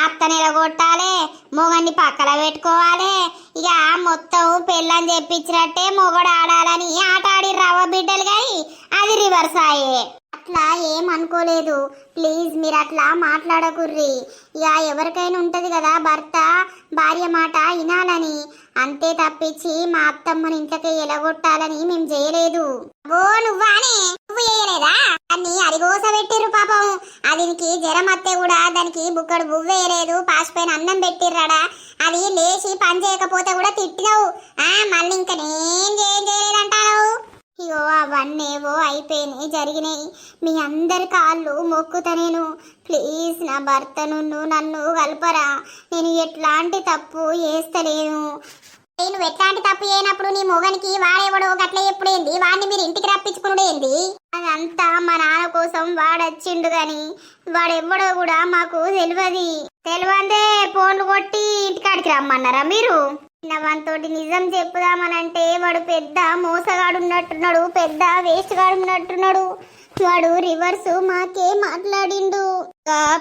అత్తని ఎలగొట్టాలి, మొగన్ని పక్కన పెట్టుకోవాలి. ఇక మొత్తం పెళ్ళని చెప్పించినట్టే మొగడు ఆడాలని ఆట ఆడి రవ్వ బిడ్డలు గాని అది రివర్స్ అయ్యే. అట్లా ఏమనుకోలేదు, ప్లీజ్ మీరు అట్లా మాట్లాడకుర్రి. ఇక ఎవరికైనా ఉంటది కదా భర్త భార్య మాట వినాలని, అంతే తప్పించి మా అత్తమ్మని ఇంట్లోకి ఎలగొట్టాలని మేము చేయలేదు. ఓ నువ్వానే నువ్వు చేయలేదా? దాన్ని అరిగోస పెట్టిర్రు పాపం. అదినికి జ్వరం అత్తే కూడా దానికి బుక్కడు బువ్వ వేయలేదు, పాసిపోయిన అన్నం పెట్టిర్రాడా. అది లేచి పని చేయకపోతే కూడా తిట్టినవు, మళ్ళీ ఇంకా నేను చేయలేదంటావు. అయ్యో అవన్నేవో అయిపోయినాయి, జరిగినాయి. మీ అందరి కాళ్ళు మొక్కుతా నేను. ప్లీజ్ నా భర్తను నన్ను కలపరా. నేను ఎట్లాంటి తప్పు చేస్తలేను. నువ్వు ఎట్లాంటి తప్పు చేయనప్పుడు నీ మొగనికి వాడేవాడు గట్ల ఎప్పుడేంది? వాడిని మీరు ఇంటికి రప్పించుకున్నాడేంది? అదంతా మా నాన్న కోసం వాడొచ్చిండు గాని వాడెవ్వడో కూడా మాకు తెలియదే ఫోన్లు కొట్టి ఇంటికాడికి రమ్మన్నారా మీరు? వానితోటి నిజం చెప్పుదామనంటే వాడు పెద్ద మోసగాడు ఉన్నట్టున్నాడు, పెద్ద వేస్ట్ గాడు ఉన్నట్టున్నాడు. వాడు రివర్స్ మాకే మాట్లాడిండు.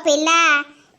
పిల్ల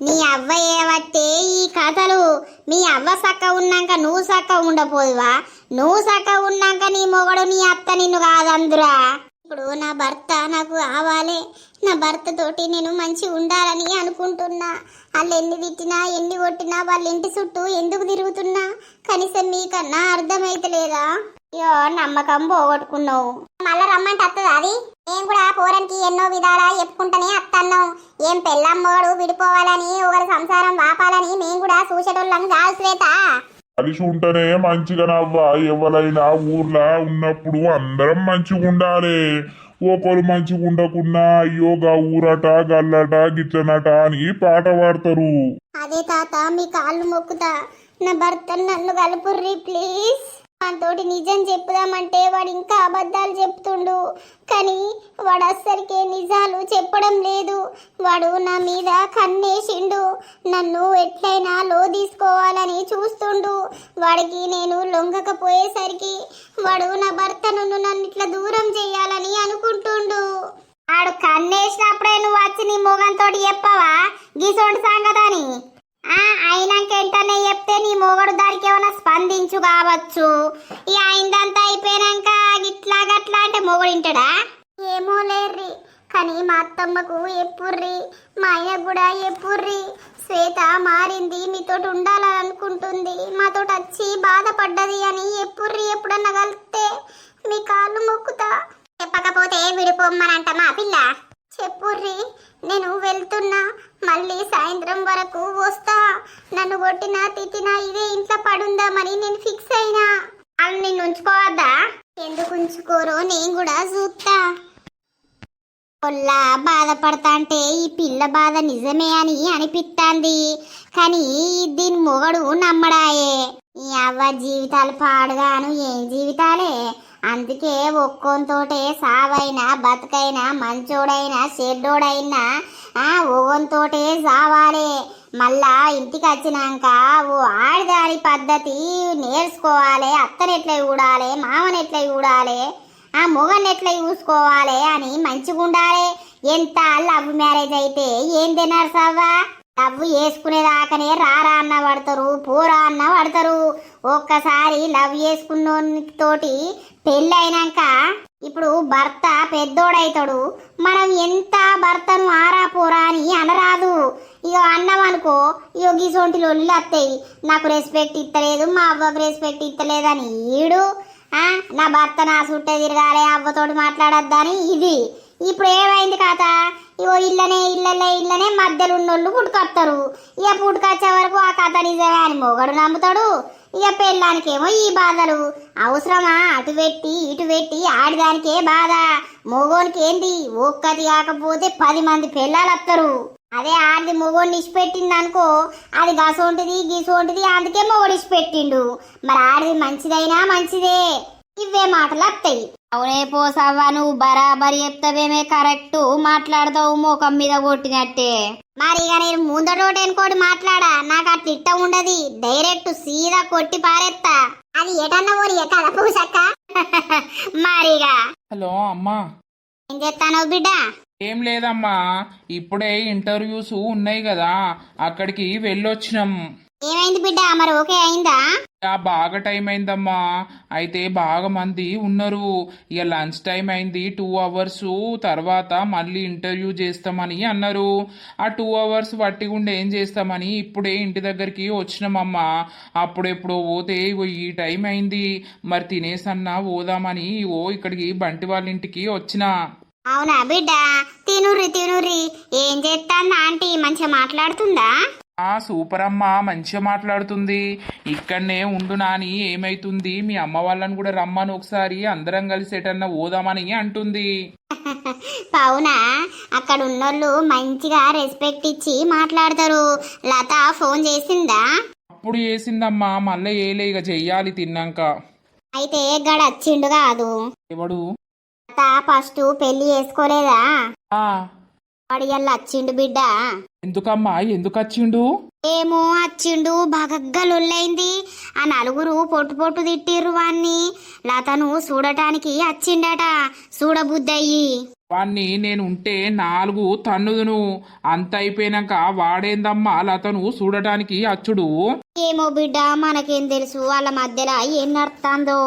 నీ అవ్వ ఏవట్టే ఈ కథలు. మీ అవ్వ సక్క ఉన్నాక నువ్వు సక్క ఉండపోదువా? నువ్వు సక్క ఉన్నాక నీ మొగడు నీ అత్త నిన్ను కాదందురా. ఇప్పుడు నా భర్త నాకు కావాలి. నా భర్త తోటి నేను మంచి ఉండాలని అనుకుంటున్నా. వాళ్ళు ఎన్ని తిట్టినా ఎన్ని కొట్టినా వాళ్ళ ఇంటి చుట్టూ ఎందుకు తిరుగుతున్నా కనీసం మీకన్నా అర్థమైతలేదా? అయ్యో నమ్మకం పోగొట్టుకున్నావు. మళ్ళా రమ్మంటే అత్తది అది? నేను కూడా పోరానికి ఎన్నో విధాలా చెప్పుకుంటానే అత్తన్నాం. ఏం పెళ్ళమ్మోడు విడిపోవాలని ఒకరి సంసారం వాపాలని మేము కూడా చూసేటోళ్ళం కాదు శ్వేత. కలిసి ఉంటేనే మంచిగా నవ్వా. ఎవరైనా ఊర్లో ఉన్నప్పుడు అందరం మంచిగా ఉండాలి. ఒకరు మంచిగా ఉండకున్నా అయ్యోగా ఊరట గల్లట గిట్లనట అని పాట పాడతారు. అదే తాత మీ కాళ్ళు మొక్కుతా, నా భర్త నన్ను కలుపుర్రి ప్లీజ్. తోటి నిజం చెప్పుదామంటే వాడు ఇంకా అబద్ధాలు చెప్తుండు, కానీ వాడు అస్సరికే నిజాలు చెప్పడం లేదు. వాడు నా మీద కన్నేసిండు, నన్ను ఎట్లయినా లో తీసుకోవాలని చూస్తుండు. వాడికి నేను లొంగకపోయేసరికి వాడు నా భర్తను నన్ను ఇట్లా దూరం చేయాలని అనుకుంటుండు. వాడు కన్నేసినప్పుడే నువ్వు వచ్చి నీ మొగంతో చెప్పవా గీసోటి సంగతని? అయినాక వెంటనే చెప్తే నీ మొగడు దానికి ఏమైనా స్పందించు కావచ్చు. ఈ అయిందంతా అయిపోయినాక గిట్లా గట్లా అంటే మొగడు వింటాడా? ఏమో లేర్రి, కానీ మా అత్తమ్మకు ఎప్పుర్రి, మా ఆయన కూడా ఎప్పుర్రి. శ్వేత మారింది, మీతోటి ఉండాలని అనుకుంటుంది, మాతోటి వచ్చి బాధపడ్డది అని ఎప్పుర్రి. ఎప్పుడన్నా కలిస్తే మీ కాళ్ళు మొక్కుతా. చెప్పకపోతే విడిపోమ్మనంట మా పిల్ల. చెప్పుర్రి, నేను వెళ్తున్నా, మళ్ళీ సాయంత్రం వరకు వస్తా. నన్ను కొట్టినా తిట్టినా ఇదే ఇంట్లో పడుందామని నేను ఫిక్స్ అయినా. వాళ్ళు నిన్ను ఉంచుకోవద్దా? ఎందుకు ఉంచుకోరో నేను కూడా చూస్తా. బాధపడతా అంటే ఈ పిల్ల బాధ నిజమే అని అనిపిస్తాంది, కానీ దీని మొగడు నమ్మడాయే. ఈ అవ్వ జీవితాలు పాడుగాను, ఏం జీవితాలే. అందుకే ఒక్కొంతోటే సావైనా బతుకైనా మంచోడైనా చెడ్డోడైనా ఒగంతోటే సావాలే. మళ్ళా ఇంటికి వచ్చినాక ఓ ఆడదాని పద్ధతి నేర్చుకోవాలి. అత్తని ఎట్లా చూడాలి, మామని ఎట్లా చూడాలి, మొగన్ ఎట్లా చూసుకోవాలి అని మంచిగా ఉండాలి. ఎంత లవ్ మ్యారేజ్ అయితే ఏం తిన్నారు సవ్వా? లవ్ చేసుకునేదాకానే రారా అన్న పడతారు, పోరా అన్న పడతారు. ఒక్కసారి లవ్ చేసుకున్నోనితోటి పెళ్ళి అయినాక ఇప్పుడు భర్త పెద్దోడైతాడు. మనం ఎంత భర్తను ఆరా పోరా అని అనరాదు. ఇక అన్నం అనుకో, ఇక గీసొంటి లొల్లి వస్తాయి. నాకు రెస్పెక్ట్ ఇస్తలేదు, మా అవ్వకు రెస్పెక్ట్ ఇస్తలేదు అని ఈడు, నా భర్త నా చుట్టే తిరగాలి, అవ్వతోటి మాట్లాడొద్దని ఇది. ఇప్పుడు ఏమైంది కథ? ఇగో ఇళ్ళనే మధ్యలో ఉన్నోళ్ళు పుట్టుకొస్తారు. ఇక పుట్టుకొచ్చే వరకు ఆ కథ నిజమే అని మొగడు నమ్ముతాడు. ఇక పెళ్ళానికేమో ఈ బాధలు. అవసరమా? అటు పెట్టి ఇటు పెట్టి ఆడిదానికే బాధ. మొగోనికి ఏంది? ఒక్కటి కాకపోతే 10 మంది పెళ్ళాలు వస్తారు. అదే ఆడిది మొగోడిని ఇచ్చిపెట్టింది అనుకో, అది గసోంటిది గీసోంటిది, అందుకే మొగడు ఇచ్చిపెట్టిండు. మరి ఆడిది మంచిదైనా మంచిదే. ఇవే మాటలు వస్తాయి. అవునే పోసవ్వా, నువ్వు బరాబరి చెప్తావేమే, కరెక్ట్ మాట్లాడతావు ముఖం మీద కొట్టినట్టే. మరి ఇక నేను ముందటోటి ఎనుకోటి మాట్లాడా, నాకు అట్లా ఇట్ట ఉండదు, డైరెక్ట్ సీదా కొట్టి పారేస్తా. అది ఎటన్నా ఓరి కదా పూసక్క. మరిగా హలో అమ్మా. ఏం చేస్తాను బిడ్డ? ఏం లేదమ్మా, ఇప్పుడే ఇంటర్వ్యూస్ ఉన్నాయి కదా, అక్కడికి వెళ్ళొచ్చినాం. ఏమైంది బిడ్డ, మరి ఓకే అయిందా? బాగా టైం అయిందమ్మా. అయితే బాగా మంది ఉన్నారు. ఇక లంచ్ టైం అయింది, 2 hours తర్వాత మళ్ళీ ఇంటర్వ్యూ చేస్తామని అన్నారు. ఆ 2 hours పట్టిగుండా ఏం చేస్తామని ఇప్పుడే ఇంటి దగ్గరికి వచ్చినామమ్మా. అప్పుడెప్పుడు పోతే ఇగో ఈ టైం అయింది, మరి తినేసన్నా పోదామని ఇక్కడికి బంటి వాళ్ళ ఇంటికి వచ్చిన. అవునా బిడ్డ, తినుర్రి తినుర్రి. ఏం చేస్తాందా ఆంటీ, మంచిగా మాట్లాడుతుందా? సూపర్ అమ్మా, మంచిగా మాట్లాడుతుంది. ఇక్కడనే ఉండు నాని, ఏమైతుంది మీ అమ్మ వాళ్ళని కూడా రమ్మని ఒకసారి అందరం కలిసి ఎటన్నా పోదామని అంటుంది. అవునా, అక్కడ ఉన్నోళ్ళు మంచిగా రెస్పెక్ట్ ఇచ్చి మాట్లాడతారు. లత ఫోన్ చేసిందా? అప్పుడు చేసిందమ్మా, మళ్ళీ ఏలే, ఇక చెయ్యాలి తిన్నాక. అయితే గడ వచ్చిండు కాదు. ఎవడు? లత ఫస్ట్ పెళ్లి చేసుకోలేదా? ఆ వాడు ఇవాళ వచ్చిండు బిడ్డ. ఎందుకమ్మా, ఎందుకు వచ్చిండు? ఏమో వచ్చిండు, బగగ్గలుల్లైంది. ఆ నలుగురు పొట్టు పొట్టు తిట్టిర్రు వాణ్ణి. లతను చూడటానికి వచ్చిండట, చూడబుద్దయ్యి. వాణ్ణి నేను ఉంటే 4 తన్నుదును. అంత అయిపోయినాక వాడేందమ్మా లతను చూడటానికి అచ్చుడు? ఏమో బిడ్డ, మనకేం తెలుసు వాళ్ళ మధ్యలో ఏం నడుతుందో.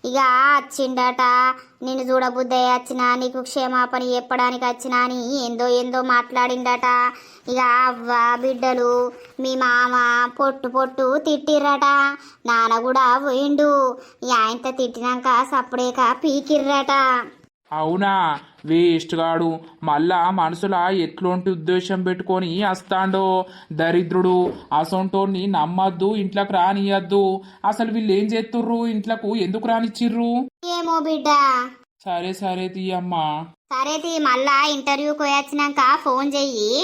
ఇక వచ్చిండట, నేను చూడబుద్దయ్య వచ్చినా, నీకు క్షేమాపణ చెప్పడానికి వచ్చినా అని ఏందో ఏందో మాట్లాడిండట. ఇక అవ్వ బిడ్డలు మీ మామ పొట్టు పొట్టు తిట్టిర్రట. నాన్న కూడా పోయిండు. ఇక ఆయనతో తిట్టినాక సప్పుడేక పీకిర్రట. అవునా, వేస్ట్ గాడు. మళ్ళా మనసులా ఎట్లాంటి ఉద్దేశం పెట్టుకొని వస్తాండో దరిద్రుడు. అసొంటోన్ని నమ్మద్దు, ఇంట్లోకి రానియద్దు. అసలు వీళ్ళు ఏం చేస్తుర్రు, ఇంట్లోకి ఎందుకు రానిచ్చిర్రు? ఏమో బిడ్డ. సరే సరే తీయమ్మా. సరే తీ, మళ్ళా ఇంటర్వ్యూకి పోయొచ్చినాక ఫోన్ చెయ్యి.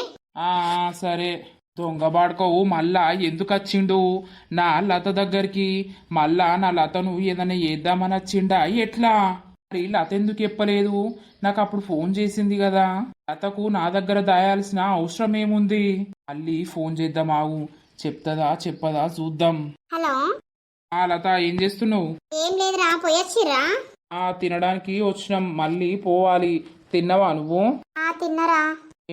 సరే. దొంగ బాడుకోవు మళ్ళా ఎందుకు వచ్చిండు నా లత దగ్గరికి? మళ్ళా నా లతను ఏదైనా చేద్దామని వచ్చిండా ఎట్లా? మరి లత ఎందుకు చెప్పలేదు? నాకు అప్పుడు ఫోన్ చేసింది కదా. లతకు నా దగ్గర దాయాల్సిన అవసరం ఏముంది? మళ్ళీ ఫోన్ చేద్దాం, ఆగు. చెప్తదా చెప్పదా చూద్దాం. హలో లత, ఏం చేస్తున్నావు? ఏం లేదురా, పోయొచ్చిరా? తినడానికి వచ్చినాం, మళ్ళీ పోవాలి. తిన్నవా నువ్వు? తిన్నరా.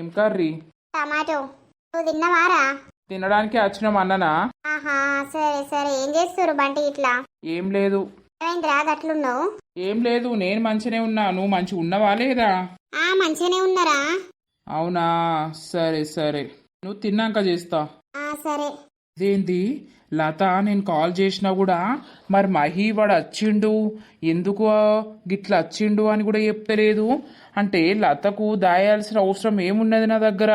ఏం కర్రీ? టమాటో. నువ్వు తిన్నవారా? తినడానికి వచ్చినాం అన్ననా. ఆహా, సరే సరే. ఏం చేస్తారు బంటి ఇట్లా? ఏం లేదు. ఏమైందిరా గట్లున్నావు? ఏం లేదు, నేను మంచిగానే ఉన్నా. నువ్వు మంచిగా ఉన్నావా లేదా? మంచిగానే ఉన్నారా? అవునా, సరే సరే. నువ్వు తిన్నాక చేస్తా. సరే. ఇదేంది లత, నేను కాల్ చేసినా కూడా మరి మహి వాడు వచ్చిండు, ఎందుకు గిట్లా వచ్చిండు అని కూడా చెప్తలేదు. అంటే లతకు దాయాల్సిన అవసరం ఏమున్నది నా దగ్గర?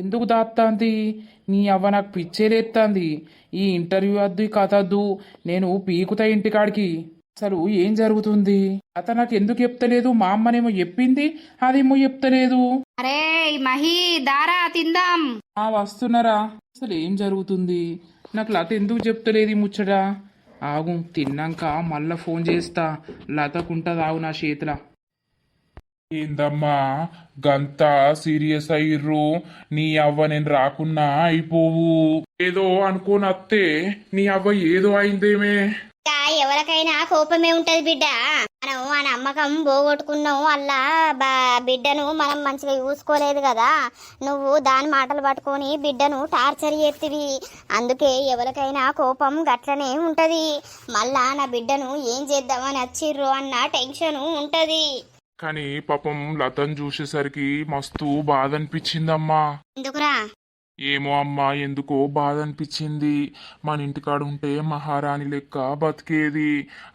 ఎందుకు దాత్తాంది? నీ అవ్వ నాకు పిచ్చేలేత్తాంది. ఈ ఇంటర్వ్యూ వద్దు, ఈ కథ వద్దు, నేను పీకుతా ఇంటికాడికి. అసలు ఏం జరుగుతుంది? లత నాకు ఎందుకు చెప్తలేదు? మా అమ్మనేమో చెప్పింది, అదేమో చెప్తలేదు. అరే మహి, దారా తిందాం. వస్తున్నారా? అసలు ఏం జరుగుతుంది? నాకు లత ఎందుకు చెప్తలేదు ఈ ముచ్చట? ఆగు, తిన్నాక మళ్ళా ఫోన్ చేస్తా. లతకుంటది, ఆగు నా చేతిలో. ఏందమ్మా గంతా సీరియస్ అయ్యిర్రు? నీ అవ్వ నేను రాకున్నా అయిపోవు. ఏదో అనుకోని అత్తే నీ అవ్వ ఏదో అయిందేమే. ఎవరికైనా కోపమే ఉంటది బిడ్డ. మనం ఆ నమ్మకం పోగొట్టుకున్నాం, అలా బిడ్డను మనం మంచిగా చూసుకోలేదు కదా. నువ్వు దాని మాటలు పట్టుకొని బిడ్డను టార్చర్ చేతివి. అందుకే ఎవరికైనా కోపం గట్లనే ఉంటది. మళ్ళా నా బిడ్డను ఏం చేద్దామని వచ్చిర్రు అన్న టెన్షన్ ఉంటది. కానీ పాపం లతను చూసేసరికి మస్తు బాధ అనిపించిందమ్మా. ఎందుకురా? ఏమో అమ్మా, ఎందుకో బాధ అనిపించింది. మన ఇంటికాడ ఉంటే మహారాణి లెక్క బతికేది,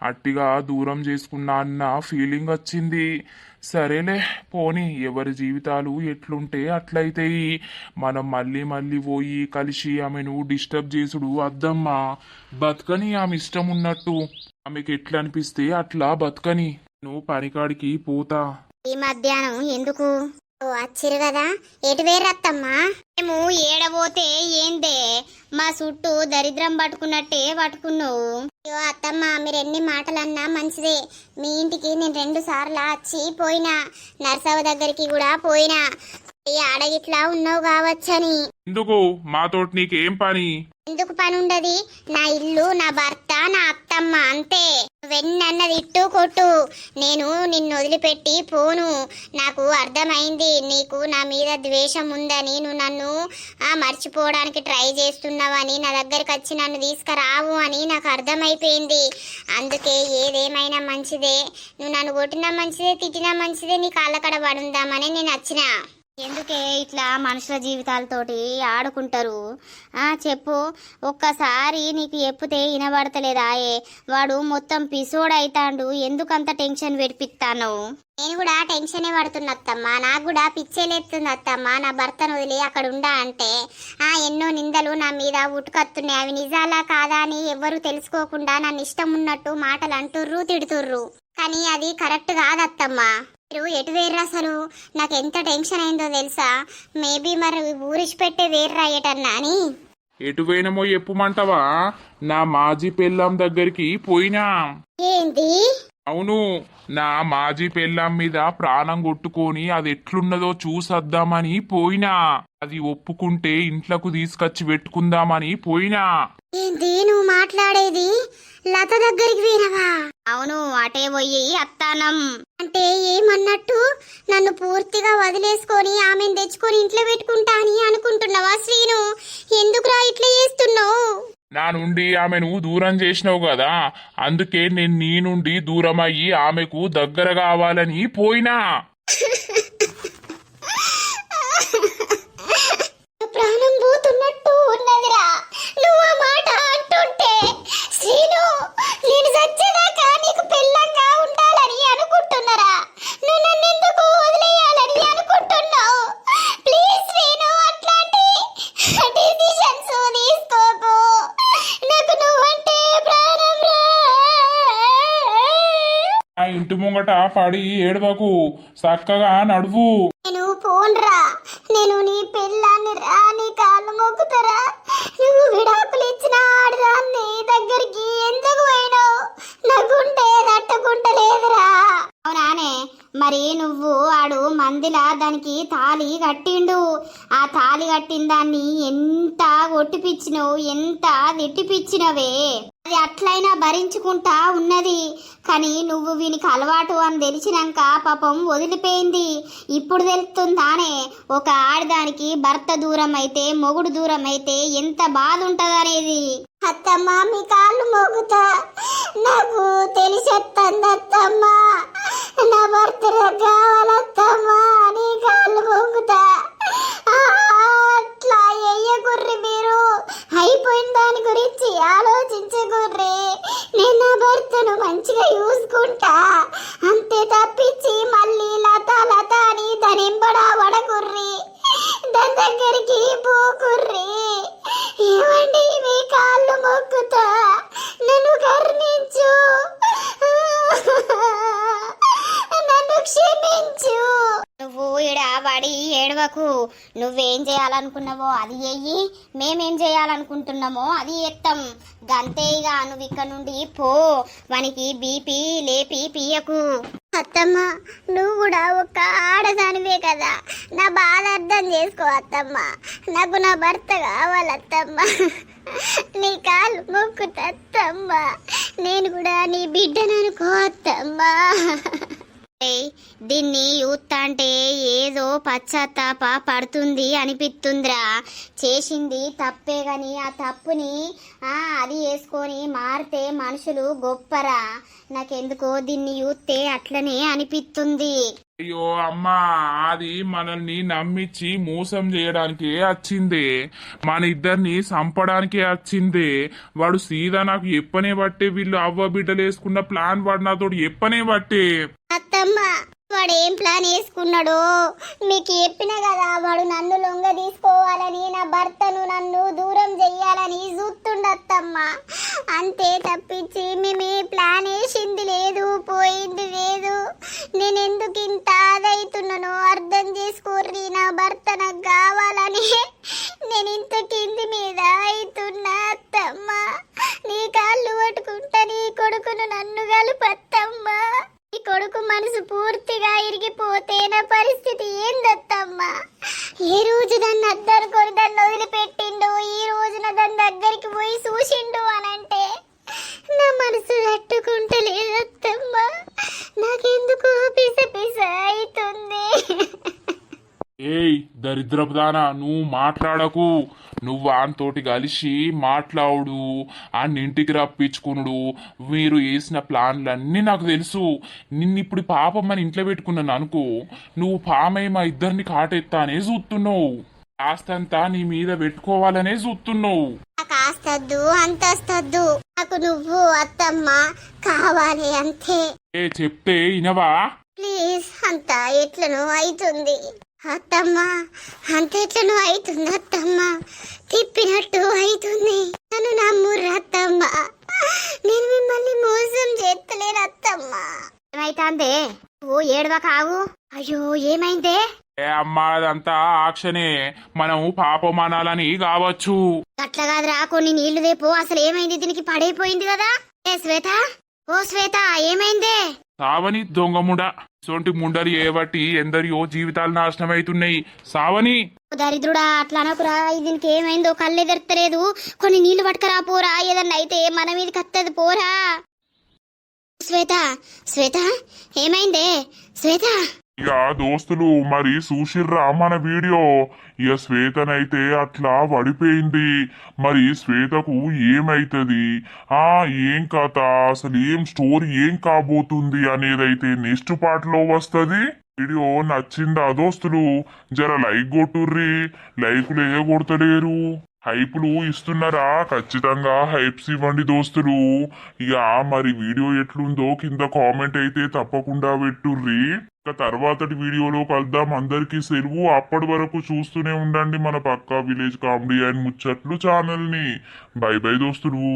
అట్టిగా దూరం చేసుకున్నా అన్న ఫీలింగ్ వచ్చింది. సరేలే పోనీ, ఎవరి జీవితాలు ఎట్లుంటే అట్లయితాయి. మనం మళ్ళీ మళ్ళీ పోయి కలిసి ఆమెను డిస్టర్బ్ చేసుడు వద్దమ్మా. బతకని ఆమె ఇష్టం ఉన్నట్టు, ఆమెకి ఎట్లా అనిపిస్తే అట్లా బతకని. నువ్వు పనికాడికి పోతా. ఈ మధ్యాహ్నం ఎందుకు? ఓ వచ్చిరు కదా ఎటు వేరత్తమ్మా మేము ఏడబోతే ఏందే మా చుట్టూ దరిద్రం పట్టుకున్నట్టే పట్టుకున్నావు. అయ్యో అత్తమ్మ మీరు ఎన్ని మాటలన్నా మంచిదే. మీ ఇంటికి నేను 2 సార్లు వచ్చి పోయినా, నర్సవ్వ దగ్గరికి కూడా పోయినా. ఆడగిట్లా ఉన్నావు కావచ్చని. ఎందుకు మాతోటి నీకేం పని? ఎందుకు పని ఉండది? నా ఇల్లు, నా భర్త, నా అత్తమ్మ అంతే. వెన్నన్నది ఇట్టు కొట్టు, నేను నిన్ను వదిలిపెట్టి పోను. నాకు అర్థమైంది నీకు నా మీద ద్వేషం ఉందని, నువ్వు నన్ను మర్చిపోవడానికి ట్రై చేస్తున్నావని, నా దగ్గరికి వచ్చి నన్ను తీసుకురావు అని నాకు అర్థమైపోయింది. అందుకే ఏదేమైనా మంచిదే, నువ్వు నన్ను కొట్టినా మంచిదే, తిట్టినా మంచిదే, నీ కాళ్ళకడ పడుందామని నేను వచ్చిన. ఎందుకే ఇట్లా మనుషుల జీవితాలతోటి ఆడుకుంటారు? చెప్పు, ఒక్కసారి నీకు ఎప్పితే వినబడతలేదాయే? వాడు మొత్తం పిసోడ్ అవుతాడు, ఎందుకంత టెన్షన్ పెట్టిస్తాను? నేను కూడా టెన్షనే పడుతున్నా అత్తమ్మ, నాకు కూడా పిచ్చేలేస్తుంది అత్తమ్మ. నా భర్తను వదిలి అక్కడ ఉండా అంటే ఎన్నో నిందలు నా మీద ఉటుకత్తున్నాయి. అవి నిజాలా కాదా అని ఎవ్వరు తెలుసుకోకుండా నన్ను ఇష్టం ఉన్నట్టు మాటలు అంటుర్రు, తిడుతుర్రు. కానీ అది కరెక్ట్ కాదత్తమ్మ. మీరు ఎటు వేర్రా అసలు? నాకు ఎంత టెన్షన్ అయిందో తెలుసా? మేబీ మరి ఊరిచి పెట్టే వేర్రా ఎటన్నా అని. ఎటు పోయినమో ఎప్పుమంటావా? నా మాజీ పెళ్ళాం దగ్గరికి పోయినా. ఏంది? అవును, నా మాజీ పెళ్ళాం మీద ప్రాణం కొట్టుకొని అది ఎట్లున్నదో చూసొద్దామని పోయినా. అది ఒప్పుకుంటే ఇంట్లోకి తీసుకొచ్చి పెట్టుకుందామని పోయినా. ఏంది నువ్వు మాట్లాడేది? లత దగ్గరికి పోయినవా? అవును, అటే పోయి అత్తానం. అంటే ఏమన్నట్టు? నన్ను పూర్తిగా వదిలేసుకొని ఆమెను తెచ్చుకొని ఇంట్లో పెట్టుకుంటా అని అనుకుంటున్నావా శ్రీను? ఎందుకురా ఇట్లా చేస్తున్నావు? నా నుండి ఆమెను దూరం చేసినావు కదా, అందుకే నేను నీ నుండి దూరం అయ్యి ఆమెకు దగ్గర కావాలని పోయినా. ప్రాణం పోతున్నట్టు ఉన్నదిరా నువ్వు ఆ మాట అంటుంటే. శ్రీను, నేను చచ్చేదాకా నీకు పెళ్ళంగా ఉండాలని అనుకుంటున్నారా? నువ్వు నన్ను ఎందుకు వదిలేయాలని అనుకుంటున్నావు? ప్లీజ్ శ్రీను, అట్లాంటి డిసిషన్స్ తీసుకోకు. నాకు నువ్వంటే ప్రాణం రా. ఆ ఇంటి ముంగట పడి ఏడవకు, చక్కగా నడువు. నేను పోన్రా, నేను నీ పెళ్ళాన్ని రా, నీ కాళ్ళు మొక్కుతారా? నువ్వు విడాకులు ఇచ్చిన ఆడదాన్ని దగ్గరికి ఎందుకు పోయినావు? నా గుండె తట్టుకుంటలేదురా. అవునానే, మరి నువ్వు ఆడు మందిలా దానికి తాళి కట్టిండు. ఆ తాళి కట్టిన దాన్ని ఎంత కొట్టిపిచ్చినవు, ఎంత తిట్టిపిచ్చినవే. అది అట్లయినా భరించుకుంటా ఉన్నది. కానీ నువ్వు వీనికి అలవాటు అని తెలిసినాక పాపం వదిలిపోయింది. ఇప్పుడు తెలుస్తుందానే ఒక ఆడదానికి భర్త దూరం అయితే, మొగుడు దూరం అయితే ఎంత బాధ ఉంటదనేది. అత్తమ్మ, మీ కాళ్ళు మోగుతా. నాకు తెలిసేస్తుంది అత్తమ్మ, నా భర్త కావాలత్తమ్మ, నీ కాళ్ళు మోగుతా. అట్లా ఎయ్యకుర్రి మీరు, అయిపోయిన దాని గురించి ఆలోచించకుర్రి. నేను నా భర్తను మంచిగా చూసుకుంటా అంతే తప్పించి మళ్ళీ లత లత అని దాని ఎంబడా పడకుర్రి, దాని దగ్గరికి పోకుర్రి. ఏమండి, మీ కాళ్ళు మొక్కుతా, నన్ను కరుణించు, నన్ను క్షమించు. నువ్వు ఈడ పడి ఏడవకు. నువ్వేం చేయాలనుకున్నావో అది చెయ్యి, మేమేం చేయాలనుకుంటున్నామో అది ఎత్తాం. గంతేగా నువ్వు ఇక్కడ నుండి పో. మనకి బీపీ లేపి పియకు. అత్తమ్మ, నువ్వు కూడా ఒక ఆడదానివే కదా, నా బాధ అర్థం చేసుకో అత్తమ్మ. నాకు నా భర్త కావాలత్తమ్మ, నీ కాళ్ళు మొక్కుతత్తమ్మ. నేను కూడా నీ బిడ్డను అనుకో అత్తమ్మ. దీన్ని యూత్ అంటే ఏదో పశ్చాత్తాప పడుతుంది అనిపిస్తుందిరా. చేసింది తప్పే గాని ఆ తప్పుని అది వేసుకొని మారితే మనుషులు గొప్పరా. నాకెందుకో దీన్ని యూతే అట్లనే అనిపిస్తుంది. అయ్యో అమ్మా, అది మనల్ని నమ్మించి మోసం చేయడానికే వచ్చిందే, మన ఇద్దరిని చంపడానికే వచ్చిందే. వాడు సీదా నాకు ఎప్పనే బట్టే, వీళ్ళు అవ్వ బిడ్డలు వేసుకున్న ప్లాన్ వాడు నాతోడు ఎప్పనే బట్టే. అత్తమ్మ, వాడు ఏం ప్లాన్ వేసుకున్నాడో మీకు చెప్పిన కదా. వాడు నన్ను లొంగ తీసుకోవాలని, నా భర్తను నన్ను దూరం చెయ్యాలని చూస్తుండత్తమ్మ. అంతే తప్పించి మేమే ప్లాన్ వేసింది లేదు, పోయింది లేదు. నేను ఎందుకు ఇంత ఆదవుతున్నానో అర్థం చేసుకో నన్ను అద్దరు కొని దాన్ని వదిలిపెట్టిండు. ఈ రోజున దాని దగ్గరికి పోయి చూసిండు అనంటే నా మనసు తట్టుకుంటలేదు అత్తమ్మ. నాకెందుకు పిస పిస అవుతుంది. ఏయ్ దరిద్రపు దానా, నువ్వు మాట్లాడకు. నువ్వు వానితోటి కలిసి మాట్లాడు, ఇంటికి రప్పించుకునుడు, మీరు వేసిన ప్లాన్లన్నీ నాకు తెలుసు. నిన్నిప్పుడు పాపం మన ఇంట్లో పెట్టుకున్నాను అనుకో, నువ్వు పామై మా ఇద్దరిని కాటెత్తానే చూస్తున్నావు. కాస్తంతా నీ మీద పెట్టుకోవాలనే చూస్తున్నావు. నాకు ఆస్తద్దు అంతస్తద్దు, నాకు నువ్వు అత్తమ్మ కావాలి అంతే. ఏ చెప్తే ఇనవా? ప్లీజ్. అంత ఎట్లను అవుతుంది అత్తమ్మ, అంత ఎట్లను అవుతుంది అత్తమ్మ. తిప్పినట్టు అవుతుంది. నన్ను నమ్ముర్రు అత్తమ్మ. నేను మిమ్మల్ని మోసం చేస్తలేను అత్తమ్మ. ఏమైతాందే? ఓ ఏడవ కావు. అయ్యో ఏమైందే? ఏ అమ్మా, అదంతా ఆక్షనే. మనం పాపమానాలని కావచ్చు. అట్లా కాదురా, కొన్ని నీళ్లు దేపో. అసలు ఏమైంది? దీనికి పడైపోయింది కదా. ఏ శ్వేత, ఓ శ్వేత ఏమైందే? సావని దొంగముండ, సొంటి ముండలు ఏవట్టి ఎందరియో జీవితాలు నాశనం అవుతున్నాయి. సావని. దరిద్రుడా అట్లా అనకురా. దీనికి ఏమైందో కళ్ళే తెరతలేదు. కొన్ని నీళ్లు పట్టుకరా పోరా. ఏదన్నా అయితే మన మీదకి వత్తది పోరా. శ్వేత, శ్వేత ఏమైందే? శ్వేత. ఇక దోస్తులు మరి చూసిర్రా మన వీడియో? ఇక శ్వేతనైతే అట్లా పడిపోయింది. మరి శ్వేతకు ఏమైతుంది, ఏం కథ, అసలు ఏం స్టోరీ ఏం కాబోతుంది అనేదైతే నెక్స్ట్ పార్ట్ లో వస్తుంది. వీడియో నచ్చిందా దోస్తులు? జర లైక్ కొట్టుర్రి. లైకులు ఏ కొడతలేరు, హైపులు ఇస్తున్నారా? ఖచ్చితంగా హైప్స్ ఇవ్వండి దోస్తులు. ఇక మరి వీడియో ఎట్లుందో కింద కామెంట్ అయితే తప్పకుండా పెట్టుర్రి. ఇక తర్వాతటి వీడియోలో కలుద్దాం. అందరికీ సెలవు. అప్పటి వరకు చూస్తూనే ఉండండి మన పక్కా విలేజ్ కామెడీ అండ్ ముచ్చట్లు ఛానల్ ని. బై బై దోస్తులు.